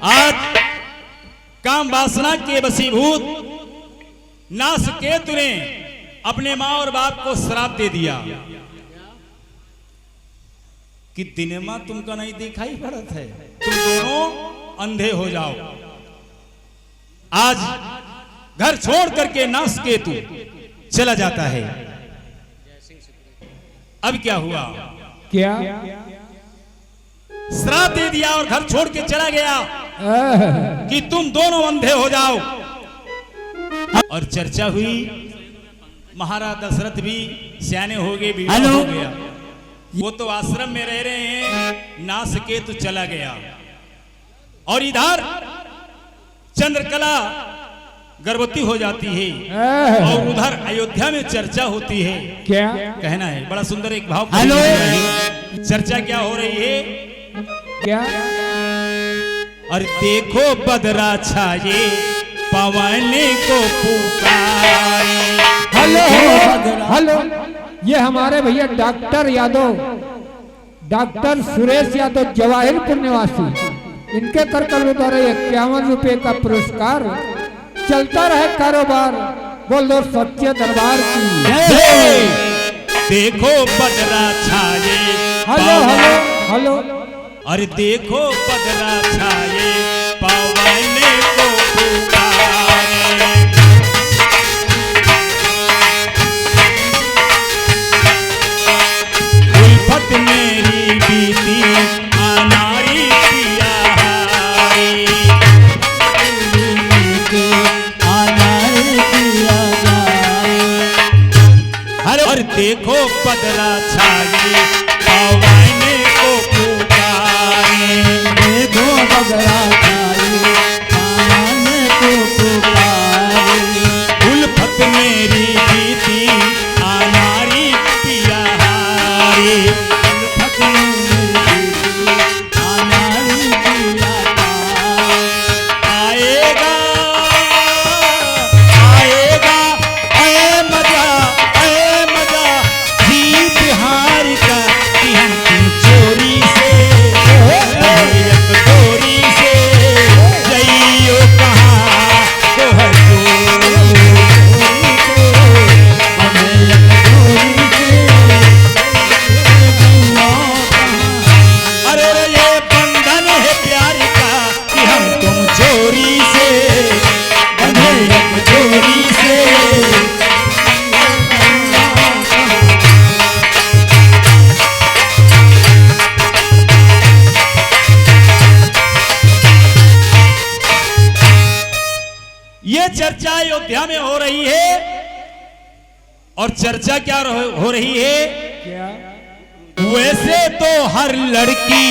आज काम वासना के वशीभूत नासकेतु ने अपने मां और बाप को श्राप दे दिया कि दिनमा तुमका नहीं दिखाई पड़त है, तुम दोनों अंधे हो जाओ। आज घर छोड़ करके नासकेतु चला जाता है। अब क्या हुआ? क्या? श्राप दे दिया और घर छोड़ के चला गया कि तुम दोनों अंधे हो जाओ। और चर्चा हुई, महाराज दशरथ भी सियाने हो गए, विवाह हो गया। वो तो आश्रम में रह रहे हैं, नासकेतु चला गया। और इधर चंद्रकला गर्भवती हो जाती है और उधर अयोध्या में चर्चा होती है। क्या कहना है? बड़ा सुंदर एक भाव। चर्चा क्या हो रही है? क्या? और देखो बदरा छाये पवन को पुकारे। हेलो हेलो, ये हमारे भैया डॉक्टर यादव, डॉक्टर सुरेश यादव जवाहिरपुर निवासी, इनके करकल द्वारा 51 रुपए का पुरस्कार। चलता रहे कारोबार, बोल दो सच्चे दरबार की। देखो बदरा छाये। हेलो हेलो हेलो, और देखो बदरा छाये पवन को देखो बदला छाए आवाने को पुकारे देखो बदला छाए आवाने को पुकारे उल्फत मेरी बीती अनारी पिया हारी उल्फत मेरी अनारी पिया आएगा आएगा ऐ मजा जीत हार का कि हम तुम चोरी से एक डोरी से जइयो कहाँ तो हर अरे ये बंधन है प्यार का कि हम तुम चोरी से बंधे एक डोरी से ये चर्चा अयोध्या में हो रही है और चर्चा क्या हो रही है क्या वैसे तो हर लड़की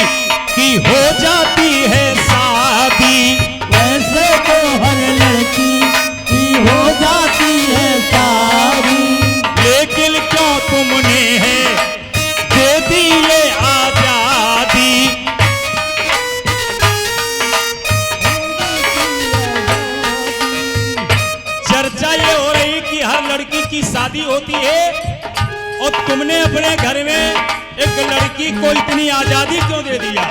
की हो जाती है शादी वैसे तो हर लड़की की हो जाती है शादी लेकिन क्यों तुमने है दे दी ये आजादी चर्चा ये हो रही कि हर लड़की की शादी होती है और तुमने अपने घर में एक लड़की को इतनी आजादी क्यों दे दिया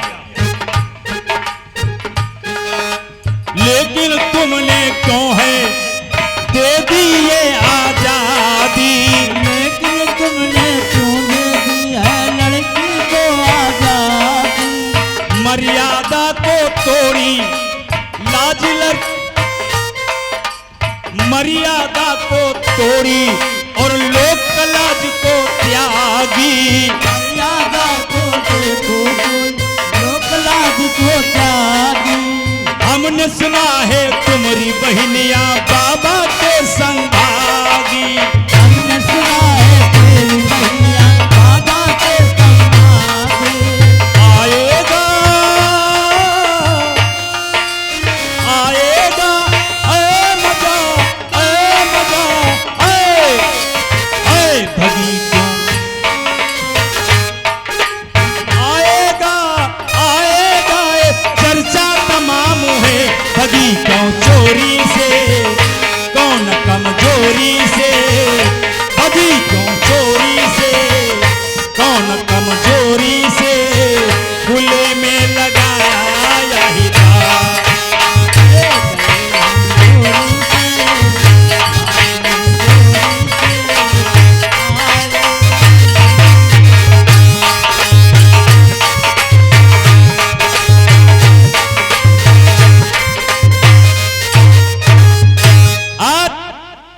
लेकिन तुमने क्यों है दे दी ये आजादी लेकिन तुमने क्यों दे दी है लड़की को आजादी मर्यादा को तोड़ी लाज मर्यादा को तोड़ी और लोक लाज को त्यागी मर्यादा को देखो कोई लोक लाज को त्यागी हमने सुना है तुम्हारी बहनिया बाबा के संभागी हमने सुना है तेरी बहनिया बाबा के संभागी आएगा आएगा ऐ मजा ऐ भगी आएगा आएगा चर्चा तमाम है भगी क्यों चोरी से कौन कमजोरी से भगी क्यों चोरी से कौन कमजोरी से खुले में लगाया ही था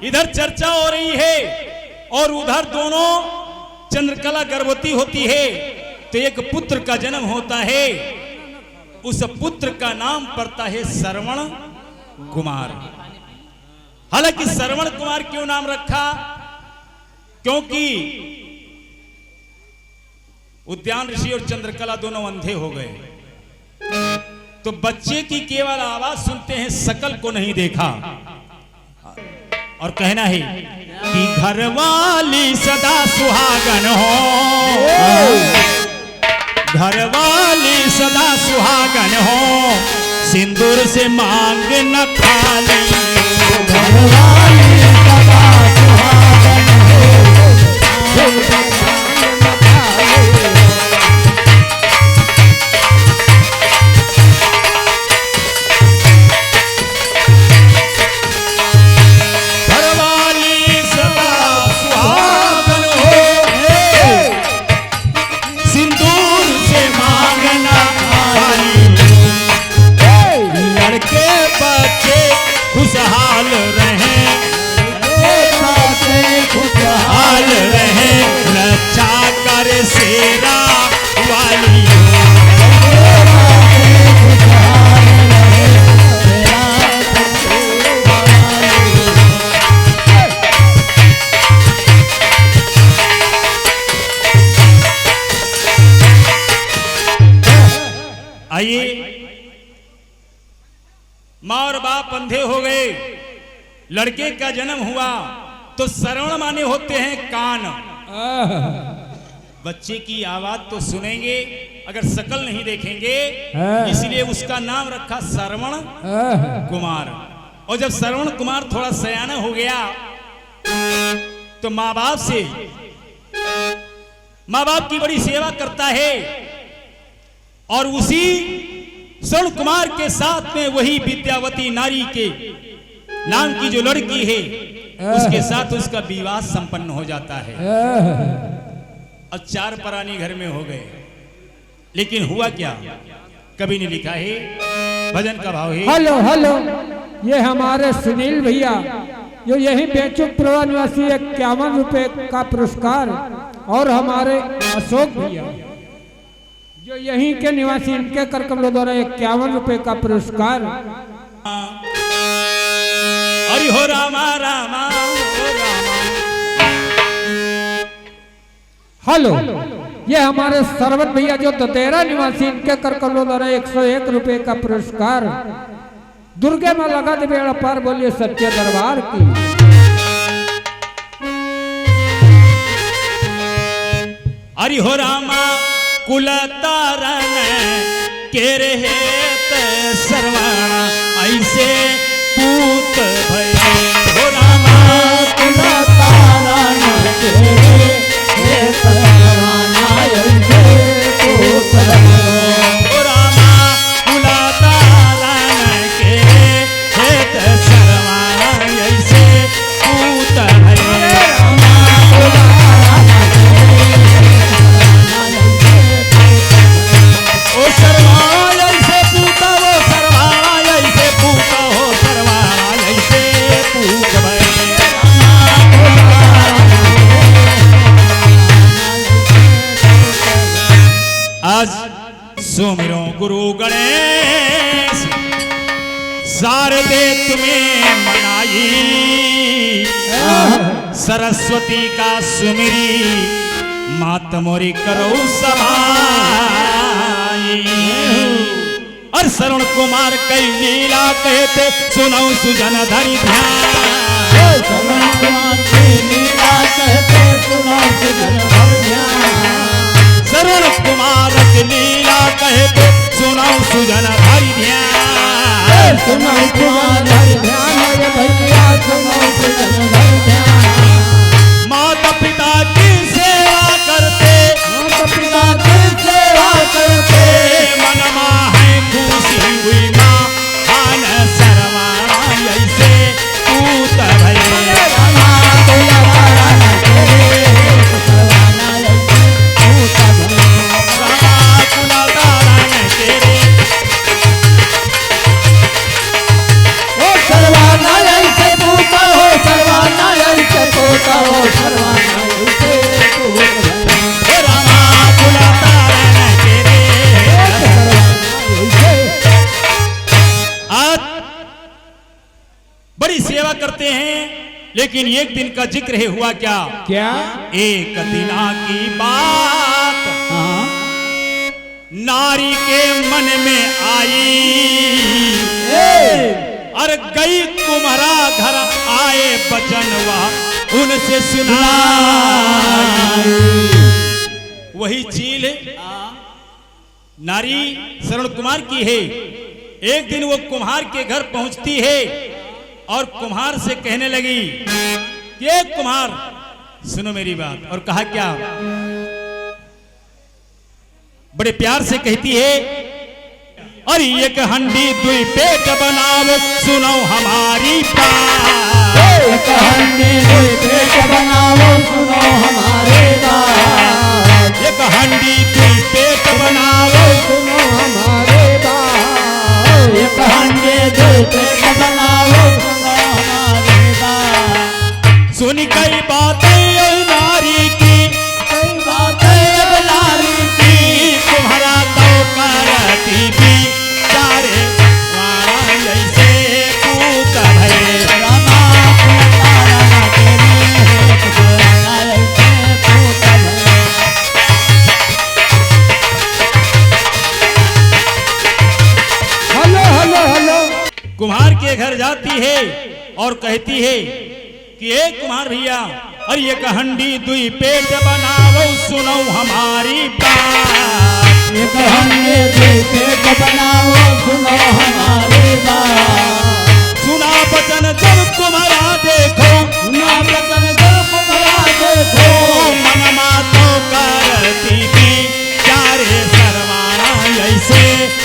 इधर चर्चा हो रही है और उधर दोनों चंद्रकला गर्भवती होती है तो एक पुत्र का जन्म होता है उस पुत्र का नाम पड़ता है श्रवण कुमार हालांकि श्रवण कुमार क्यों नाम रखा क्योंकि उद्यान ऋषि और चंद्रकला दोनों अंधे हो गए तो बच्चे की केवल आवाज सुनते हैं शकल को नहीं देखा और कहना है कि घरवाली सदा सुहागन हो घरवाली सदा सुहागन हो सिंदूर से मांग न खाली घरवाली सदा सुहागन हो खुशहाल रहे बाप अंधे हो गए, लड़के का जन्म हुआ तो श्रवण माने होते हैं कान। बच्चे की आवाज तो सुनेंगे अगर शकल नहीं देखेंगे, इसलिए उसका नाम रखा श्रवण कुमार। और जब श्रवण कुमार थोड़ा सयाना हो गया तो माँ बाप की बड़ी सेवा करता है। और उसी श्रवण कुमार के साथ में वही विद्यावती नारी के नाम की जो लड़की है उसके साथ उसका विवाह संपन्न हो जाता है। अब 4 प्राणी घर में हो गए, लेकिन हुआ क्या कभी नहीं लिखा है। भजन का भाव है, हेलो हेलो, ये हमारे सुनील भैया जो यही बेचुकपुरा निवासी 51 रुपए का पुरस्कार, और हमारे अशोक भैया जो यहीं के निवासी, इनके कर कमलों द्वारा 51 रुपए का पुरस्कार। हरि हो रामा रामा हो रामा। हेलो, ये हमारे सरवन भैया जो दतेरा निवासी, इनके कर कमलों द्वारा 101 रुपए का पुरस्कार। दुर्गे माँ लगा दे बेड़ा पार, बोलिए सच्चे दरबार की। हरि हो रामा कुल तारन के रहे सरवाणा ऐसे पूत भय। हो रामा कुल तारन के रहे सरवाणा ऐसे पूत भय। हो रामा कुल तारन के रहे सरवाणा ऐसे पूत भय। ओ सरवाणा ऐसे पूता, वो सरवाणा ऐसे पूता, हो सरवाणा ऐसे पूत भय। आज सुमिरो गुरु गणेश शारदे तुम्हें मनाई, सरस्वती का सुमिरी मात मोरी करो समाई। और श्रवण कुमार कई लीला कहते सुनो सुजन धरि ध्यान। श्रवण कुमार कई लीला कहते सुनो सुजन धरि ध्यान। श्रवण कुमार की लीला कहते सुनो सुजन धरि ध्यान। सुनो कुमार धरि ध्यान, ये भैया सुनो सुजन धरि ध्यान। माता पिता की सेवा करते, माता पिता की सेवा करते, मनमा है खुशी हुई माँ खान सरवाणा ऐसे पूत भय। बड़ी सेवा करते हैं, लेकिन एक दिन का जिक्र है, हुआ क्या? क्या? एक दिना की बात नारी के मन में आई, और गई कुम्हारा घर आए बचन वह उनसे सुना। वही चील नारी श्रवण कुमार की है। एक दिन वो कुम्हार के घर पहुंचती है और कुम्हार से कहने लगी कि कुम्हार सुनो मेरी बात। और कहा क्या? बड़े प्यार से कहती है, और एक हंडी दुई पेट बनाओ सुनो हमारी बात। एक हंडी दुई पेट बनाओ सुनो हमारी बात। एक हंडी दुई पेट बनाओ सुनो हमारी बात। एक हंडी दुई पेट बनाओ सुनो हमारी बात। सुन कई बातें नारी की, कई बातें नारी की, तुम्हारा तो करती भी चारे वाला जैसे पूत भय। रामा तारा तेरे कुमारा ऐसे पूत भय। Hello hello hello. कुम्हार के घर आती है और कहती है कि एक कुमार भैया, और ये हंडी दुई पेट बनाओ, सुनो हमारी बात। एक हंडी दुई पेट बनाओ, सुनो हमारी बात। सुना बचन जब तुम्हारा देखो, सुना बचन जब तुम्हारा देखो, मनमा तो करती थी चारे सरवाना ऐसे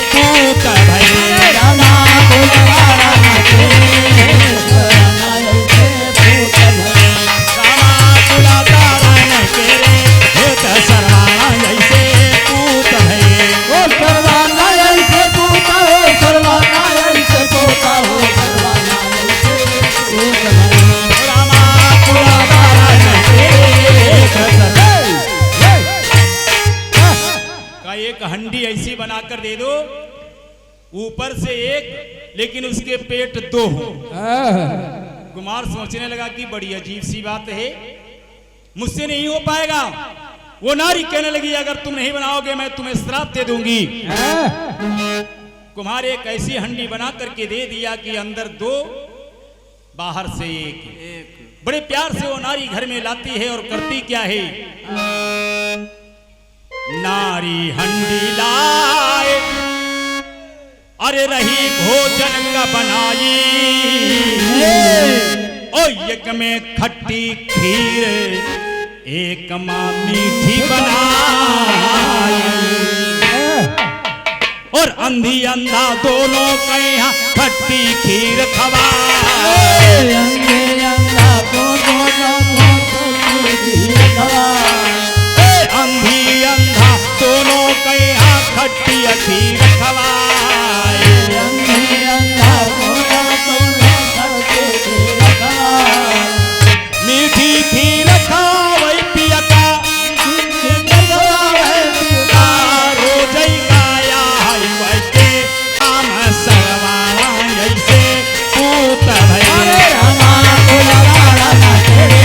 पूत भये। रामा बुलवारा तेरे सरवाना ऐसे पूत भये। रामा बुलाता रन तेरे हेत सरवाना ऐसे पूत भये। ओ सरवाना ऐसे पूत हो, सरवाना ऐसे पूत हो, सरवाना ऐसे पूत भये। रामा बुलाता रन तेरे हेत सरवाना। का एक हंडी ऐसी बनाकर दे दो, ऊपर से एक लेकिन उसके पेट दो हो। कुमार सोचने लगा कि बड़ी अजीब सी बात है, मुझसे नहीं हो पाएगा। वो नारी कहने लगी अगर तुम नहीं बनाओगे मैं तुम्हें श्राप दे दूंगी। कुमार एक ऐसी हंडी बना करके दे दिया कि अंदर दो बाहर से एक। बड़े प्यार से वो नारी घर में लाती है और करती क्या है, नारी हंडी लाए, अरे रही भोजन का बनाई। ओ एक में खट्टी खीर, एक माँ मीठी बनाई। और अंधी अंधा दोनों के यहाँ खट्टी खीर खवाए। अंधे अंधा दोनों खट्टी खीर खवाए। अंधी अंधा दोनों के यहाँ खट्टी खीर खवाए। अंधे अंधा दोनों खट्टी खीर खवाए। मीठी खीर खावई पिया का, रोजई गाया है वैसे हम सरवाना ऐसे पूत भये। रामा बुलवारा तेरे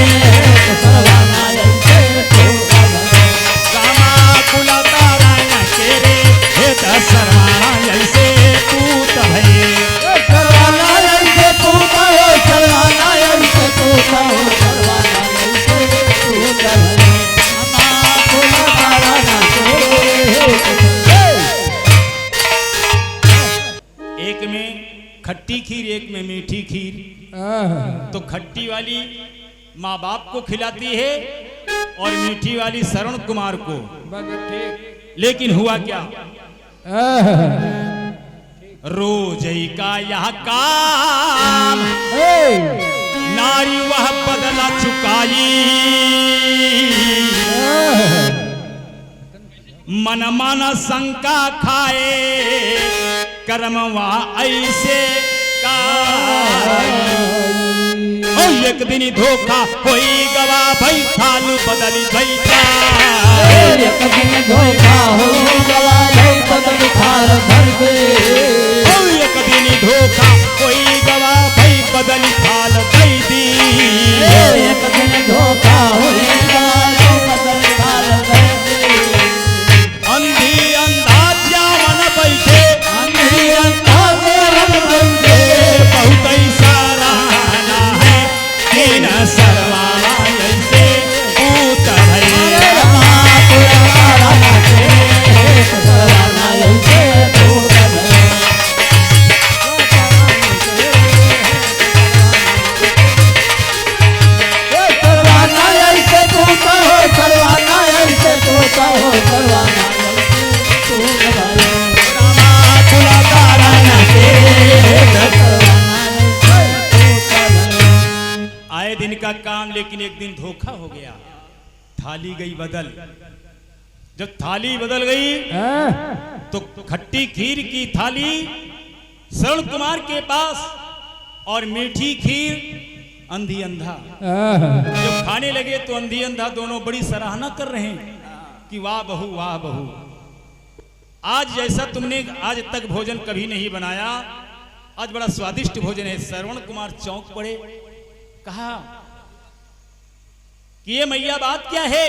सरवाना ऐसे पूत भये। रामा बुलाता रन तेरे हेत सरवाना ऐसे पूत भये। सरवाना ऐसे पूत हो, सरवाना ऐसे पूत हो, सरवाना ऐसे पूत भये। रामा बुलवारा तेरे। एक में खट्टी खीर एक में मीठी खीर। तो खट्टी वाली माँ बाप को खिलाती है और मीठी वाली श्रवण कुमार को। लेकिन हुआ क्या, रोजई का यह काम नारी वह बदला चुकाई। मन मन शंका खाए कर्मवा ऐसे का। ओ एक दिन धोखा होई गवा भई थालू बदली भैया। एक दिन धोखा हो गवा भई बदल थाल भर दे। ओ एक दिन धोखा होई गवा भई बदली थाल भई दी। एक दिन धोखा हो गवा भई बदल थाल भर दे। अंधी अंधा जावन बैठे, अंधी अंधा जावन बैठे। बहुत सराहना है तीन सरवाना ऐसे पूत भये। रामा बुलवारा तेरे सरवाना ऐसे पूत भये। सरवाना ऐसे पूत हो, सरवाना ऐसे पूत हो, सरवाना ऐसे पूत भये। रामा बुलाता रन तेरे। सरवाना ऐसे पूत भये। आए दिन का काम, लेकिन एक दिन धोखा हो गया। थाली गई बदल। जब थाली बदल गई तो खट्टी खीर की थाली श्रवण कुमार के पास और मीठी खीर अंधी अंधा। जब खाने लगे तो अंधी अंधा दोनों बड़ी सराहना कर रहे हैं कि वाह बहू वाह बहू, आज जैसा तुमने आज तक भोजन कभी नहीं बनाया, आज बड़ा स्वादिष्ट भोजन है। श्रवण कुमार चौंक पड़े, कहा कि ये मैया बात क्या है,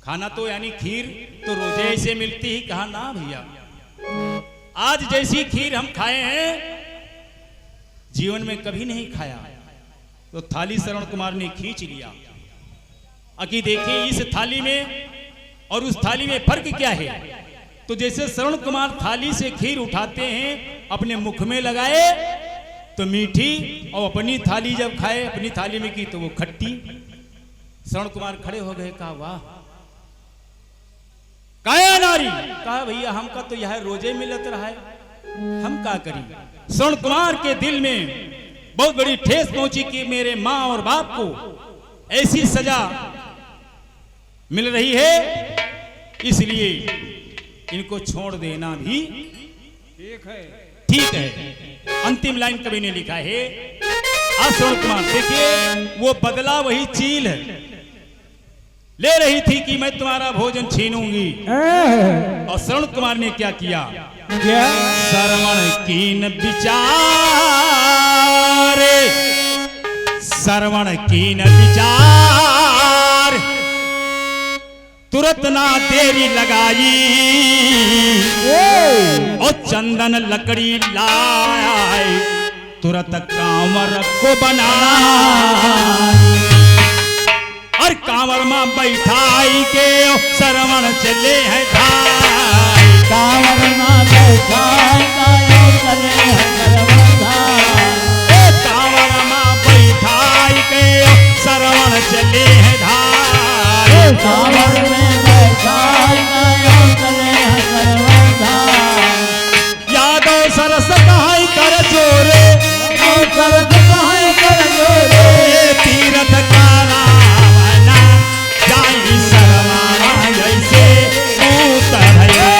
खाना तो यानी खीर तो रोजे ऐसे मिलती ही। कहा ना भैया, आज जैसी खीर हम खाए हैं जीवन में कभी नहीं खाया। तो थाली श्रवण कुमार ने खींच लिया। अकी देखिए इस थाली में और उस थाली में फर्क क्या है। तो जैसे श्रवण कुमार थाली से खीर उठाते हैं अपने मुख में लगाए तो मीठी, और अपनी थाली जब खाए अपनी थाली में की तो वो खट्टी। श्रवण कुमार खड़े हो गए, कहा वाह काया नारी। कहा भैया हमका तो यह रोजे मिलत रहा है, हम क्या करी। श्रवण कुमार के दिल में बहुत बड़ी ठेस पहुंची कि मेरे माँ और बाप को ऐसी सजा मिल रही है, इसलिए इनको छोड़ देना भी ठीक है। अंतिम लाइन कवि ने लिखा है श्रवण कुमार देखिए वो बदला वही चील है, ले रही थी कि मैं तुम्हारा भोजन छीनूंगी। और श्रवण कुमार ने क्या किया, श्रवण कीन विचार, श्रवण कीन विचार, तुरंत ना देरी लगाई और चंदन लकड़ी लाए, तुरंत कांवर को बनाई और कांवर में बैठाई के श्रवण चले हैं धाई। कांवर में बैठाई चले हैं श्रवण धाई। कांवर में बैठाई के श्रवण चले हैं धाई। कांवर में बैठाई चले हैं श्रवण धाई। यादव सरस कहाई कर जोरे, सरस कहाई कर जोरे, तीरथ कारा जाई सरवाना जैसे उतर है।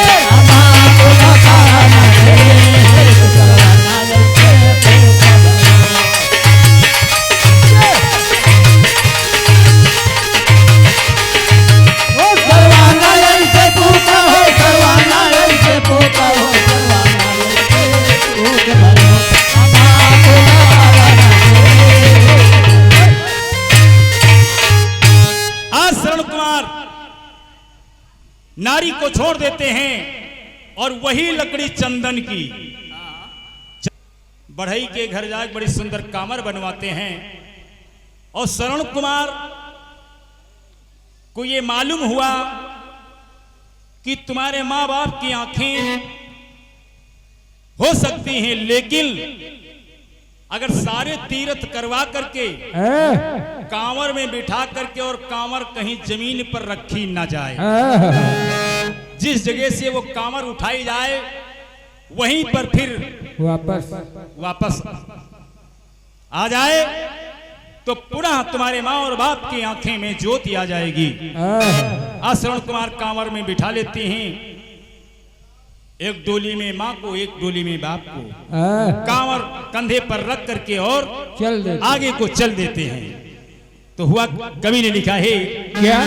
नारी को छोड़ देते हैं और वही लकड़ी चंदन की बढ़ई के घर जाकर बड़ी सुंदर कामर बनवाते हैं। और श्रवण कुमार को ये मालूम हुआ कि तुम्हारे माँ बाप की आंखें हो सकती हैं, लेकिन अगर सारे तीर्थ करवा करके कांवर में बिठा करके और कांवर कहीं जमीन पर रखी ना जाए, जिस जगह से वो कांवर उठाई जाए वहीं पर फिर वापस आ जाए तो पुनः तुम्हारे माँ और बाप की आंखें में ज्योति आ जाएगी। श्रवण कुमार कांवर में बिठा लेते हैं, एक डोली में माँ को एक डोली में बाप को, कांवर कंधे पर रख करके और आगे को चल देते हैं। तो हुआ कवि ने लिखा है क्या,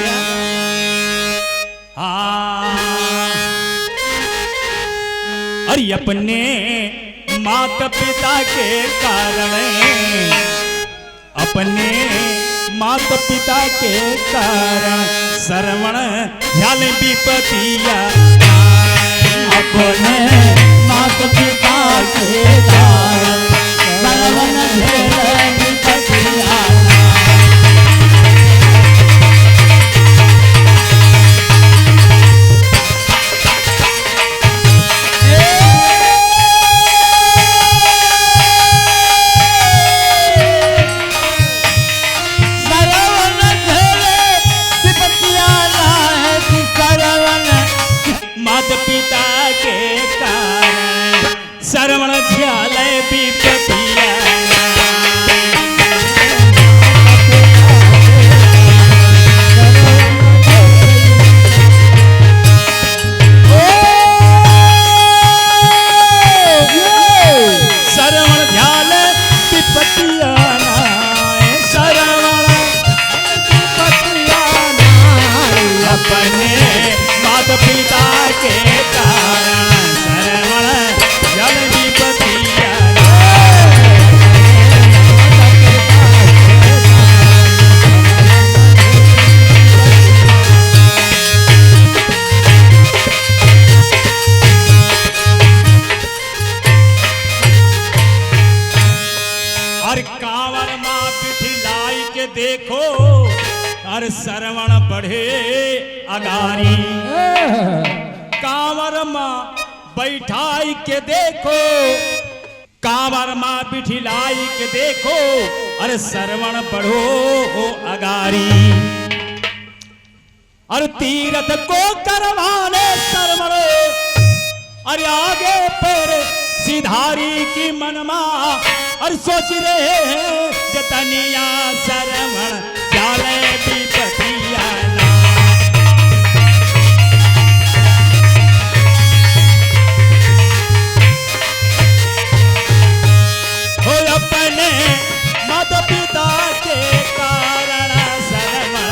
अरे अपने माता पिता के कारण, अपने माता पिता के कारण श्रवण झल विपतिया, अपने माता पिता के कारण श्रवण झल विपतिया। पिता के कारण श्रवण झल विपतिया। देखो हर सरवण बढ़े अगारी। कांवर माँ बैठाई के देखो, कांवर माँ बिठिलाई के देखो, अरे सरवण बढ़ो अगारी। अरे तीरथ को करवाने सरवण, अरे आगे पर सिधारी की मनमा, और सोच रहे हैं जतनिया सरवण जाले विपतिया ना। हो अपने माता पिता के कारण सरवण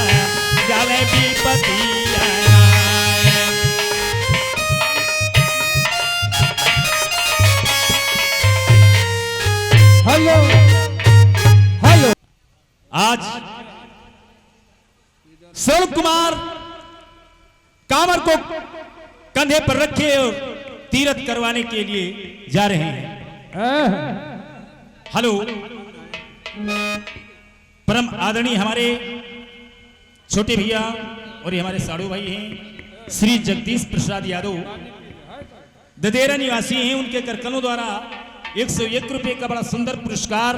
जाले विपतिया ना। Hello hello. आज स्वर्ण कुमार कांवर को कंधे पर रखे और तीरथ करवाने के लिए जा रहे हैं। हेलो, परम आदरणीय हमारे छोटे भैया और ये हमारे साड़ू भाई हैं श्री जगदीश प्रसाद यादव, ददेरा निवासी हैं। उनके करकनों द्वारा 101 रुपए का बड़ा सुंदर पुरस्कार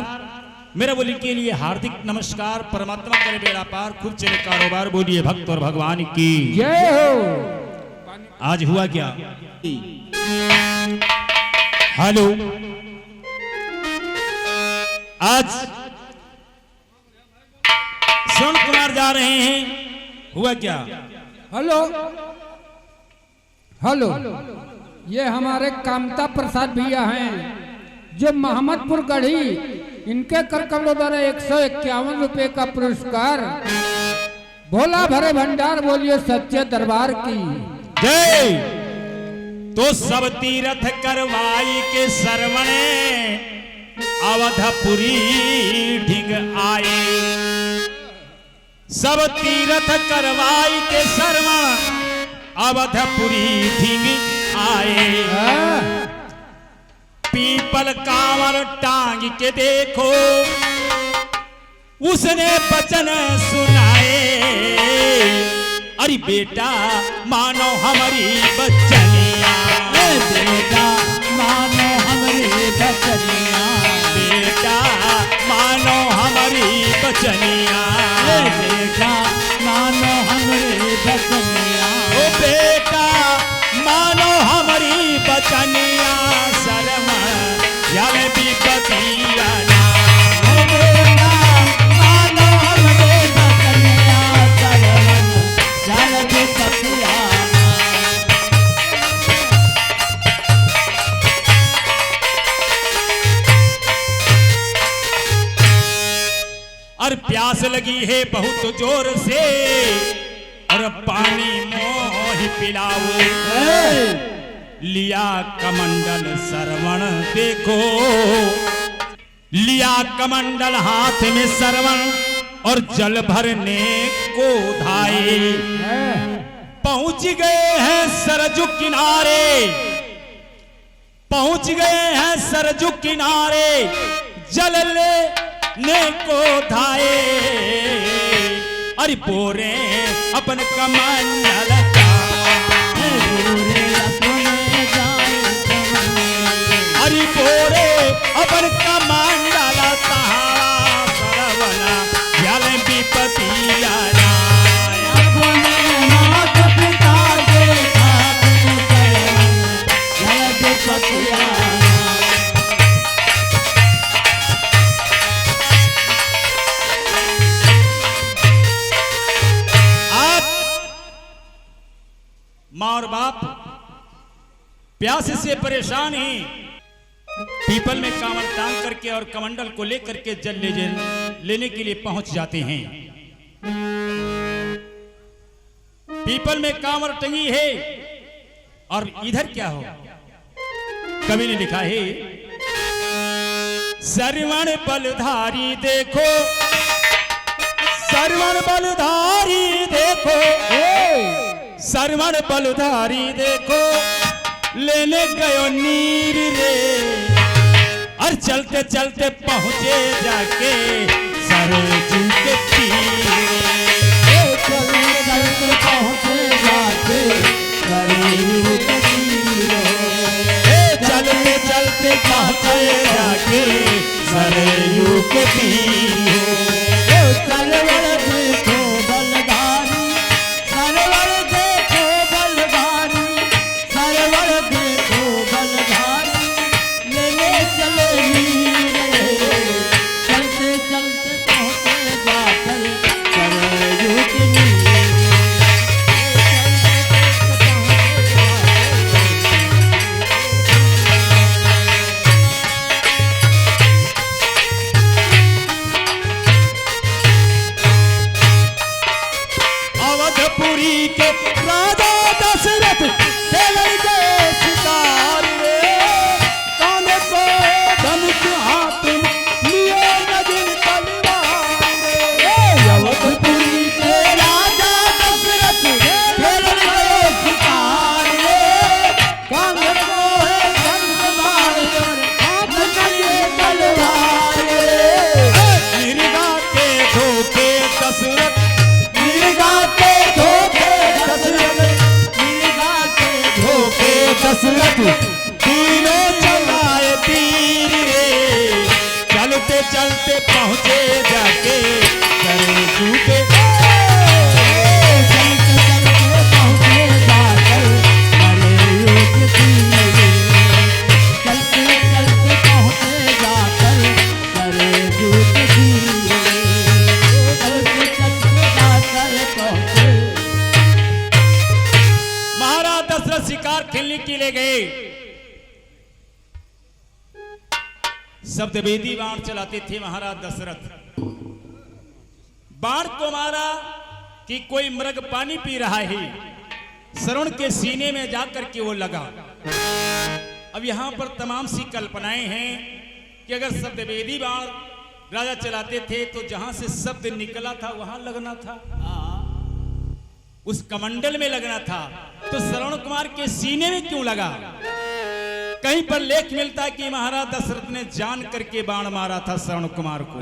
मेरा बोली के लिए हार्दिक नमस्कार। परमात्मा करे बेड़ा पार, खूब चले कारोबार, बोलिए भक्त और भगवान की जय हो। आज हुआ क्या? हेलो, आज स्वर्ण कुमार जा रहे हैं, हुआ क्या? Hello hello. ये हमारे कामता प्रसाद भैया हैं जो मोहम्मदपुर गढ़ी, इनके करकमलों द्वारा 151 रुपए का पुरस्कार। भोला भरे भंडार, बोलिए सच्चे दरबार की जय। तो सब तीरथ करवाई के सरवणे, अवधपुरी ढिंग आए। सब तीरथ करवाई के सरवण, अवधपुरी ढिंग आए। पीपल कांवर टांग के देखो, उसने वचन सुनाए। अरे बेटा मानो हमारी बचनिया, बेटा मानो हमारी बचनिया, बेटा मानो हमारी बचनिया, बेटा मानो हमारी बचनिया। ओ बेटा मानो हमारी बचनिया, सरवण जाले विपतिया ना। ओ बेटा मानो हमारी बचनिया, सरवण जाले विपतिया ना। और प्यास लगी है बहुत जोर से, और पानी मोह पिलाओ। लिया कमंडल सरवण देखो, लिया कमंडल हाथ में सरवण, और जल भरने को धाए। पहुंच गए हैं सरजू किनारे, पहुंच गए हैं सरजू किनारे, जल लेने को धाए। अरे बोरे अपन कमंडल का, हरि बोरे अपन कमंडल तारा, सरवण जाले विपतिया ना। माँ और बाप प्यास से परेशान हैं, पीपल में कांवर टांग करके और कमंडल को लेकर के जल लेने के लिए पहुंच जाते हैं। पीपल में कांवर टंगी है, और इधर क्या हो? कवि ने लिखा है, सरवण बलधारी देखो, सरवण बलधारी देखो, सरवण बलधारी देखो, लेने गयो नीर रे। और चलते चलते पहुंचे जाके सरजू के तीर चलते चलते पहुँचे जाके सरयू के तीर चलते चलते पहुँचे जाके सरयू के तीर सरवर देखो बलधारी सरवर देखो बलधारी सरवर देखो बलधारी लेने चले हीरे चलते चलते पहुँचे जाकर सरयू के तीर अवधपुरी के राजा दशरथ खेलन के शिकार रे कान को धनुष हाथ में लिए नगिन तलवार रे अवधपुरी के राजा दशरथ खेलन के शिकार रे कान को है धनुष मार कर हाथ में तलवार रे मिर्गा के धोखे दशरथ मिर्गा के धोखे दशरथ मिर्गा के धोखे दशरथ तीनों चलाए तीर रे चलते चलते पहुँचे जाके सरजू के चलते चलते पहुँचे जाकर सरयू के तीर चलते चलते पहुँचे जाकर सरयू के तीर चलते चलते जाकर पहुँचे महाराज दशरथ शिकार खेलने के लिए गए शब्दवेदी बाण चलाते थे महाराज दशरथ बाण को मारा कि कोई मृग पानी पी रहा है श्रवण के सीने में जाकर के वो लगा। अब यहां पर तमाम सी कल्पनाएं हैं कि अगर शब्दवेदी बाण राजा चलाते थे तो जहां से शब्द निकला था वहां लगना था, उस कमंडल में लगना था, तो श्रवण कुमार के सीने में क्यों लगा? कहीं पर लेख मिलता है कि महाराज दशरथ ने जान करके बाण मारा था श्रवण कुमार को,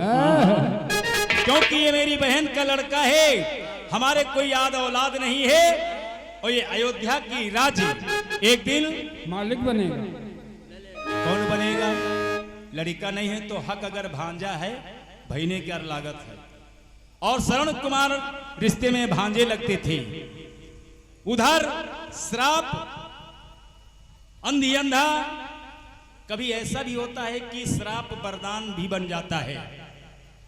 क्योंकि ये मेरी बहन का लड़का है, हमारे कोई याद औलाद नहीं है और ये अयोध्या की राजी एक दिन मालिक बनेगा। कौन बनेगा? लड़का नहीं है तो हक अगर भांजा है भईने क्या लागत है। और श्रवण कुमार रिश्ते में भांजे लगते थे। उधर श्राप अंधी अंधा, कभी ऐसा भी होता है कि श्राप वरदान भी बन जाता है,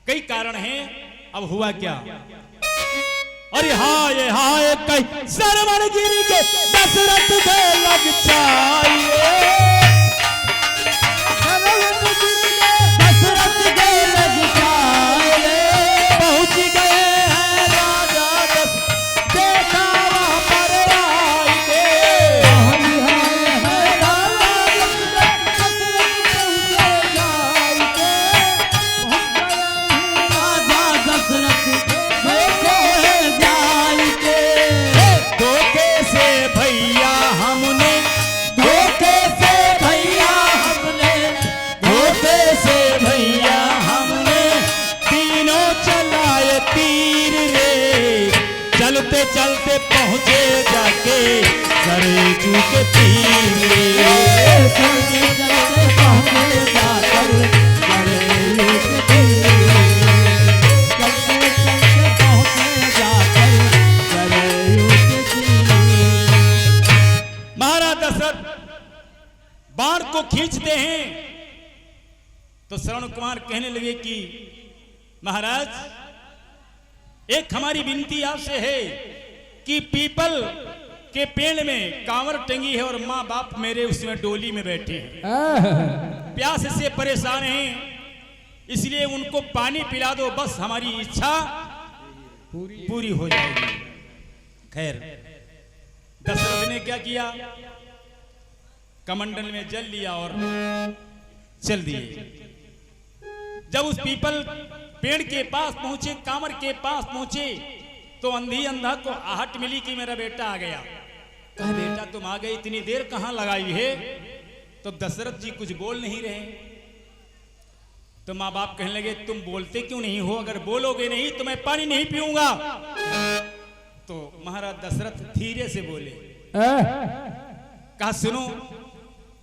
कई कारण हैं। अब हुआ क्या? अरे हाय कई श्रवण गिरी के दशरथ दे लग चाहिए, दशरथ के लग जाए पहुंच गए हैं राजा दस, देखा वहां पर आई के धोखे से भैया हमने, धोखे से भैया तीनों चलाए तीर रे, चलते चलते पहुंचे जाके सरजू के तीर रे। महाराज दशरथ बाण को खींचते हैं तो श्रवण कुमार कहने लगे कि महाराज एक हमारी विनती आपसे है कि पीपल के पेड़ में कांवर टंगी है और माँ बाप मेरे उसमें डोली में बैठे हैं, प्यास से परेशान हैं, इसलिए उनको पानी पिला दो, बस हमारी इच्छा पूरी हो जाएगी। खैर दशरथ ने क्या किया? कमंडल में जल लिया और चल दिए। जब उस पीपल पेड़ के पास पहुंचे, कांवर के पास पहुंचे, तो अंधी अंधा को आहट मिली कि मेरा बेटा आ गया। कहा बेटा तुम आ गए, इतनी देर कहां लगाई है? तो दशरथ जी कुछ बोल नहीं रहे। तो माँ बाप कहने लगे तुम बोलते क्यों नहीं हो, अगर बोलोगे नहीं तो मैं पानी नहीं पीऊंगा। तो महाराज दशरथ धीरे से बोले, कहा सुनो,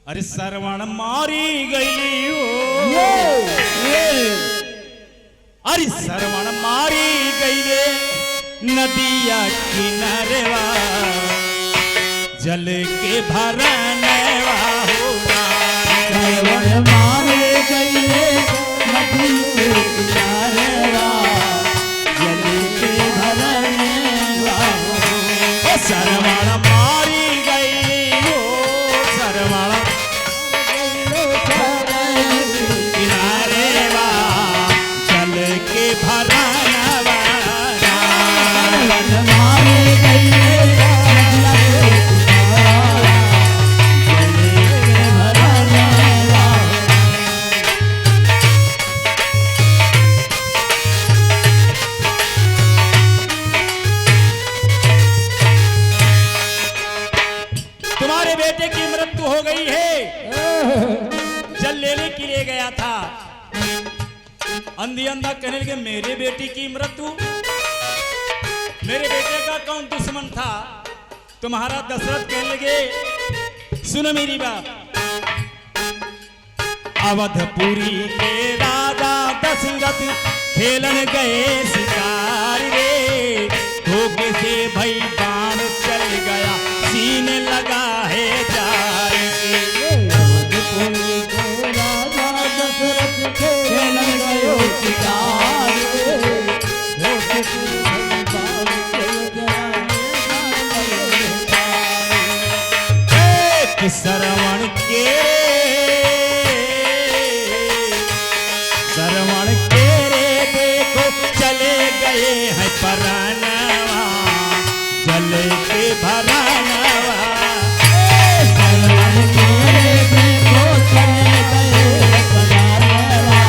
अरे श्रवण मारी गई हो, अरे श्रवण मारी गई नदिया किनारेवा, जल के भरनेवा होना। श्रवण मारे गई नदी के किनारेवा, जल के भरनेवा। श्रवण मारी गई हो, श्रवण किनारेवा, जल के भरनेवा। श्रवण मारे गई नदिया के किनारेवा, जल के भरनेवा। तुम्हारे बेटे की मृत्यु हो गई है, जल लेने के लिए गया था। अंधी अंधा कहने लगे मेरे बेटी की मृत्यु, मेरे बेटे का कौन दुश्मन था। तो महाराज दशरथ कहने लगे सुनो मेरी बात, अवधपुरी के राजा दशरथ खेलन गए शिकार रे, धोखे से भई बाण चल गया, सीने लगा है जार के। अवधपुरी के राजा दशरथ खेलन गयो शिकार रे, धोखे से भई बाण चल गया, एक श्रवण के रे देखो चले गए हैं परानवा, जल के भरानवा। श्रवण के देखो चले गए परानवा,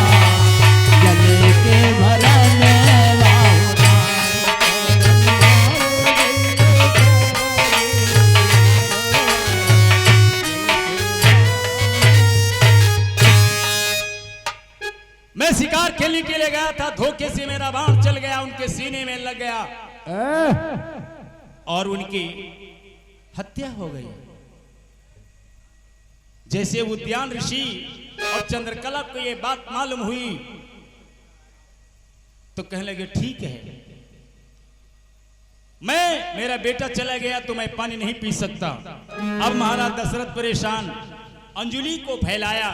जल के भरनेवा। मैं शिकार खेलने के लिए गया था, धोखे से मेरा बाण चल गया, उनके सीने में लग गया और उनकी हत्या हो गई। जैसे उद्यान ऋषि और चंद्रकला को ये बात मालूम हुई तो कहने लगे ठीक है, मेरा बेटा चला गया तो मैं पानी नहीं पी सकता। अब महाराज दशरथ परेशान, अंजुलि को फैलाया,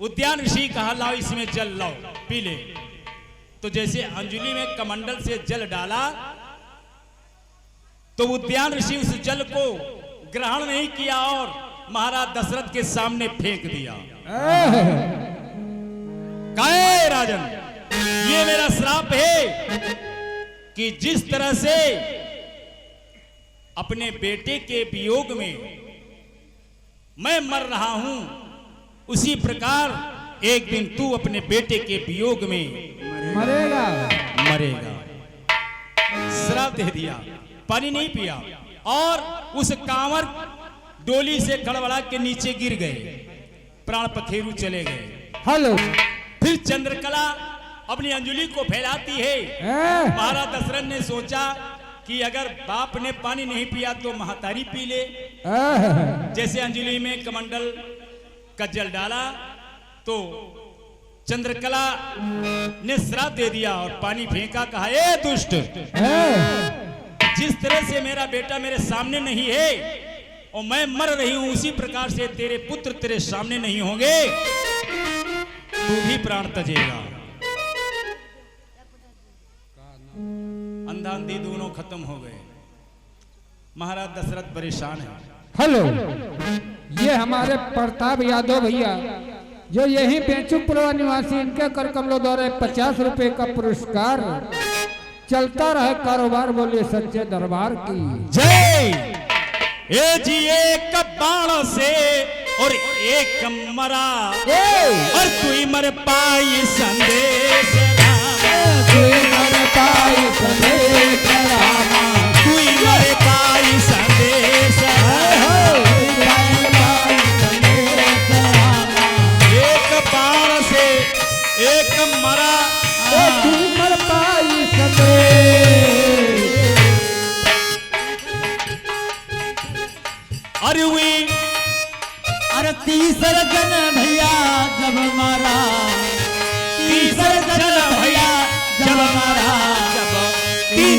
उद्यान ऋषि कहा लाओ इसमें जल लाओ पी ले। तो जैसे अंजुलि में कमंडल से जल डाला तो उद्यान ऋषि उस जल को ग्रहण नहीं किया और महाराज दशरथ के सामने फेंक दिया। कहे राजन, ये मेरा श्राप है कि जिस तरह से अपने बेटे के वियोग में मैं मर रहा हूं, उसी प्रकार एक दिन तू अपने बेटे के वियोग में मरेगा। श्राप दे दिया, पानी नहीं पिया और उस कांवर डोली से खड़बड़ा के नीचे गिर गए, प्राण पखेरु चले गए। हेलो, फिर चंद्रकला अपनी अंजुलि को फैलाती है। महाराज दशरथ ने सोचा कि अगर बाप ने पानी नहीं पिया तो महतारी पी ले। जैसे अंजुलि में कमंडल का जल डाला तो चंद्रकला ने श्राप दे दिया और पानी फेंका, कहा ए दुष्ट, जिस तरह से मेरा बेटा मेरे सामने नहीं है और मैं मर रही हूं, उसी प्रकार से तेरे पुत्र तेरे सामने नहीं होंगे, तू भी प्राण तजेगा। अंधा अंधी दोनों खत्म हो गए। महाराज दशरथ परेशान है। हेलो, ये हमारे प्रताप यादव भैया जो यही बेचुपुरवा निवासी, इनके कर कमलों द्वारा 50 रुपए का पुरस्कार। चलता रहे कारोबार, बोले सच्चे दरबार की जय। ए जी एक बाण से और एक मरा, और तू मर पाई संदेश रामा, तू मर पाई संदेश रामा, तू मर पाई संदेश रामा। एक बाण से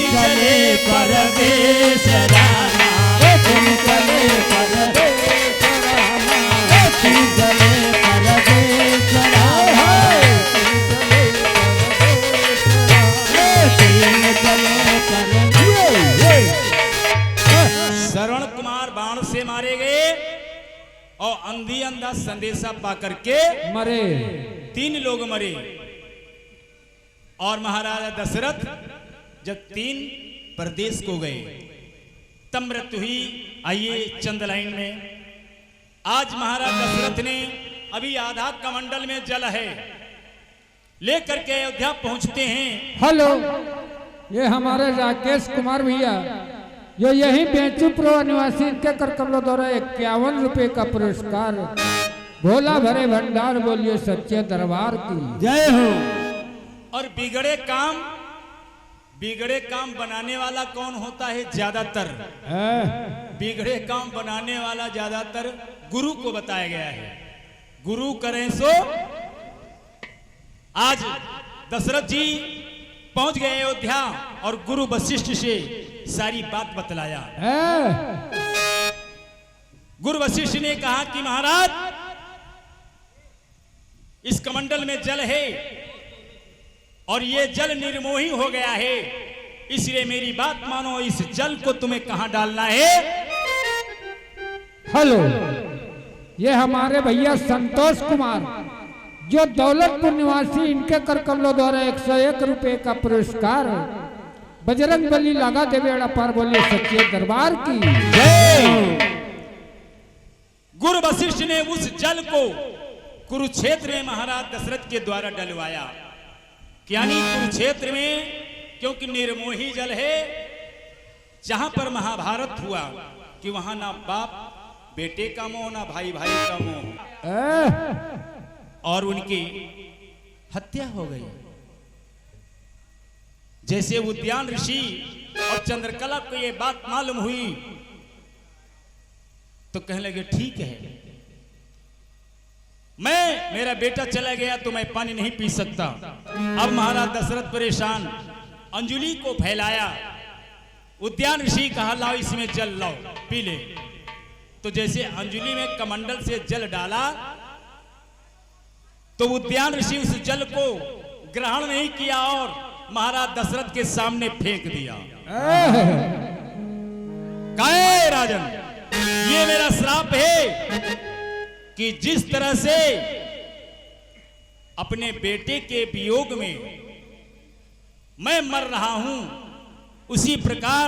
चले परदेस रामा, चले परदेस रामा, चले परदेस रामा, श्रवण कुमार बाण से मारे गए और अंधी अंधा संदेशा पाकर के मरे। 3 लोग मरे। और महाराजा दशरथ जब 3 प्रदेश को गए तब मृत्यु हुई। आइए चंद लाइन में। आज महाराज दशरथ ने अभी आधा कमंडल में जल है लेकर के अयोध्या पहुंचते हैं। हेलो, ये हमारे राकेश कुमार भैया जो यही बेंचुपुर निवासी, इनके कर कमलों द्वारा 51 रुपए का पुरस्कार। भोला भरे भंडार बोलिए सच्चे दरबार की जय हो। और बिगड़े काम बनाने वाला कौन होता है? ज्यादातर बिगड़े काम बनाने वाला ज्यादातर गुरु को बताया गया है। गुरु करें सो। आज दशरथ जी पहुंच गए अयोध्या और गुरु वशिष्ठ से सारी बात बतलाया। गुरु वशिष्ठ ने कहा कि महाराज इस कमंडल में जल है और ये जल निर्मोही हो गया है, इसलिए मेरी बात मानो, इस जल को तुम्हें कहां डालना है? हेलो, ये हमारे भैया संतोष कुमार जो दौलतपुर निवासी, इनके कर कमलों द्वारा 101 रुपए का पुरस्कार। बजरंग बली लगा दे बेड़ा पार बोलिए सच्चे दरबार की जय। गुरु वशिष्ठ ने उस जल को कुरुक्षेत्र में महाराज दशरथ के द्वारा डलवाया। यानी कुरुक्षेत्र में, क्योंकि निर्मोही जल है, जहां पर महाभारत हुआ कि वहां ना बाप बेटे का मोह ना भाई भाई का मोह, और उनकी हत्या हो गई। जैसे उद्यान ऋषि और चंद्रकला को ये बात मालूम हुई तो कहने लगे ठीक है, मेरा बेटा चला गया तो मैं पानी नहीं पी सकता। अब महाराज दशरथ परेशान, अंजुलि को फैलाया। उद्यान ऋषि कहा लाओ इसमें जल लाओ पी ले। तो जैसे अंजुलि में कमंडल से जल डाला तो उद्यान ऋषि उस जल को ग्रहण नहीं किया और महाराज दशरथ के सामने फेंक दिया। कहे राजन, ये मेरा श्राप है कि जिस तरह से अपने बेटे के वियोग में मैं मर रहा हूं, उसी प्रकार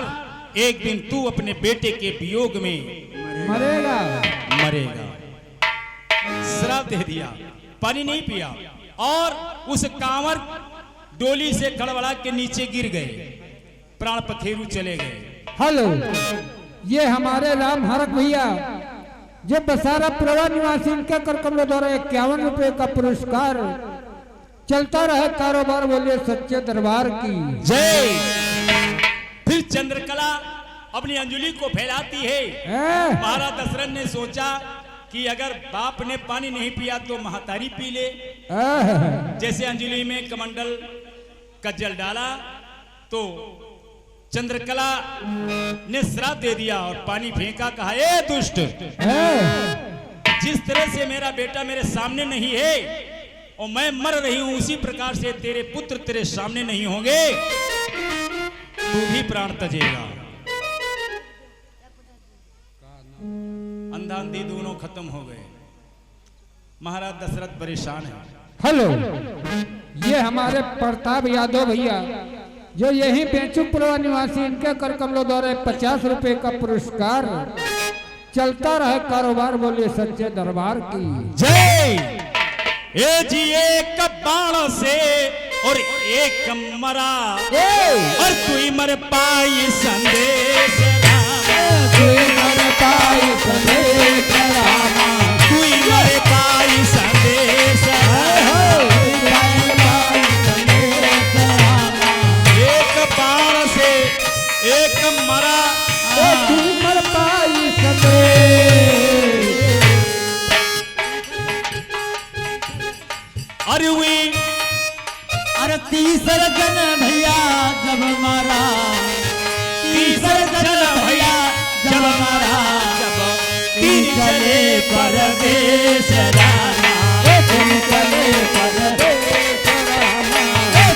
एक दिन तू अपने बेटे के वियोग में मरेगा। श्राप दे दिया, पानी नहीं पिया और उस कांवर डोली से खड़बड़ा के नीचे गिर गए, प्राण पखेरु चले गए। हेलो, ये हमारे राम हरक भैया जो बसारा प्रवा निवासी, इनके कर कमलों द्वारा 51 रुपए का पुरस्कार। चलता रहे कारोबार बोलिए सच्चे दरबार की जय। फिर चंद्रकला अपनी अंजुलि को फैलाती है। महाराज दशरथ ने सोचा कि अगर बाप ने पानी नहीं पिया तो महतारी पी ले। जैसे अंजुलि में कमंडल का जल डाला तो चंद्रकला ने श्राप दे दिया और पानी फेंका। कहा ए दुष्ट, जिस तरह से मेरा बेटा मेरे सामने नहीं है और मैं मर रही हूं, उसी प्रकार से तेरे पुत्र तेरे सामने नहीं होंगे, तू भी प्राण तजेगा। अंधा अंधी दोनों खत्म हो गए। महाराज दशरथ परेशान है। हेलो, ये हमारे प्रताप यादव भैया जो यही बेंचुपुर निवासी, इनके कर कमलों द्वारा 50 रुपए का पुरस्कार। चलता रहे कारोबार बोलिए सच्चे दरबार की जय। ए जी एक बाण से और एक मरा और तू मर पाई संदेश रामा, तू मर पाई संदेश रामा, तू मर पाई संदेश रामा। एक बाण से एक मरा तू मर पाई संदेश। अरे हुई अरे तीसरा जन भैया जब मारा चले परदेस रामा, तुम चले परदेस रामा,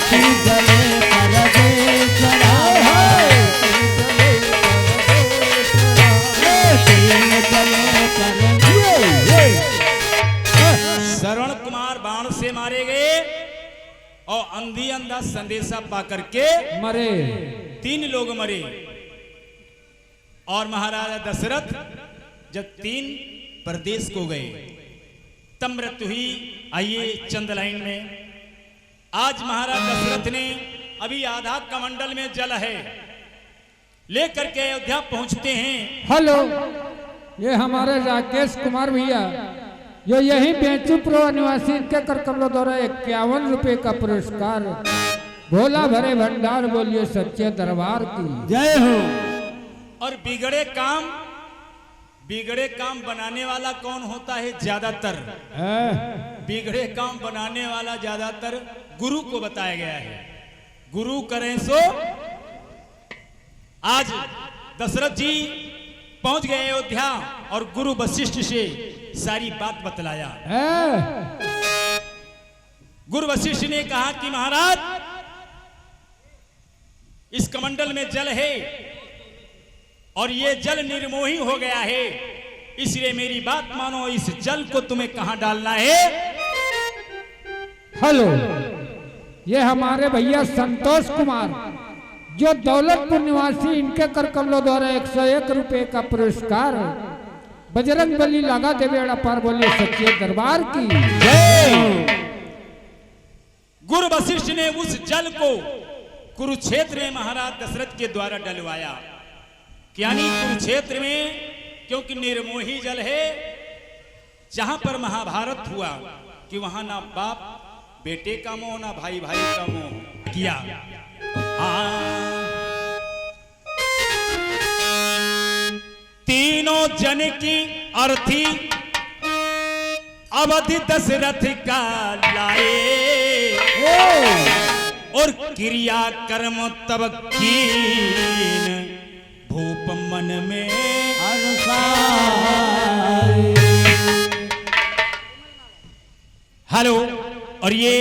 तुम चले परदेस रामा, तुम चले परदेस। श्रवण कुमार बाण से मारे गए और अंधी अंधा संदेशा पा करके मरे। 3 लोग मरे। और महाराजा दशरथ जब 3 प्रदेश को गए तब मृत्यु हुई। आइए चंद लाइन में। आज महाराज दशरथ ने अभी आधा कमंडल में जल है लेकर के अयोध्या पहुंचते हैं। हेलो, ये हमारे राकेश कुमार भैया जो यही बेचुपुर निवासी इनके कर कमलों द्वारा 51 रुपए का पुरस्कार भोला भरे भंडार बोलिए सच्चे दरबार की जय हो। और बिगड़े काम बनाने वाला कौन होता है? ज्यादातर बिगड़े काम बनाने वाला ज्यादातर गुरु को बताया गया है। गुरु करें सो। आज दशरथ जी पहुंच गए अयोध्या और गुरु वशिष्ठ से सारी बात बतलाया। गुरु वशिष्ठ ने कहा कि महाराज इस कमंडल में जल है और ये जल निर्मोही हो गया है, इसलिए मेरी बात मानो, इस जल को तुम्हें कहां डालना है? हेलो, ये हमारे भैया संतोष कुमार जो दौलतपुर निवासी इनके कर कमलों द्वारा 101 रुपए का पुरस्कार बजरंग बली लगा देवेड़ा पर बोलिए सच्चे दरबार की जय। गुरु वशिष्ठ ने उस जल को कुरुक्षेत्र में महाराज दशरथ के द्वारा डलवाया। यानी कुरुक्षेत्र में क्योंकि निर्मोही जल है, जहां पर महाभारत हुआ कि वहां ना बाप बेटे का मोह ना भाई भाई का मोह किया। तीनों जन की अर्थी अवधि दशरथ का लाए और क्रिया कर्म तब कीन भूप मन में हेलो। और ये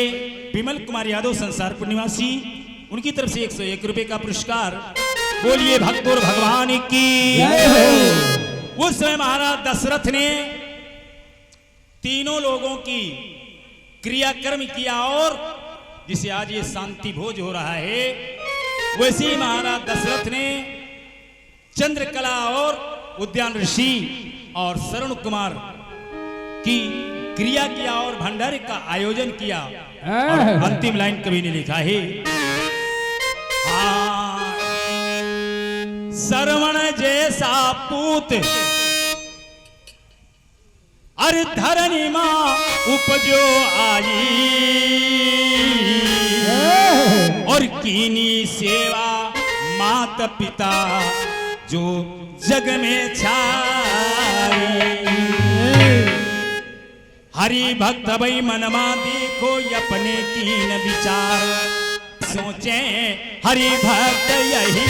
विमल कुमार यादव संसारपुर निवासी, उनकी तरफ से 101 रुपए का पुरस्कार। बोलिए भक्तों भगवान की। उस समय महाराज दशरथ ने तीनों लोगों की क्रियाकर्म किया और जिसे आज ये शांति भोज हो रहा है, वैसे ही महाराज दशरथ ने चंद्रकला और उद्यान ऋषि और श्रवण कुमार की क्रिया किया और भंडारे का आयोजन किया। और अंतिम लाइन कवि ने लिखा है, श्रवण जैसा पूत अरे धरणी मां उपजो आई और कीनी सेवा माता पिता जो जग में छाई। हरि भक्त भई मनमा देखो अपने कीन विचार सोचे हरि भक्त यही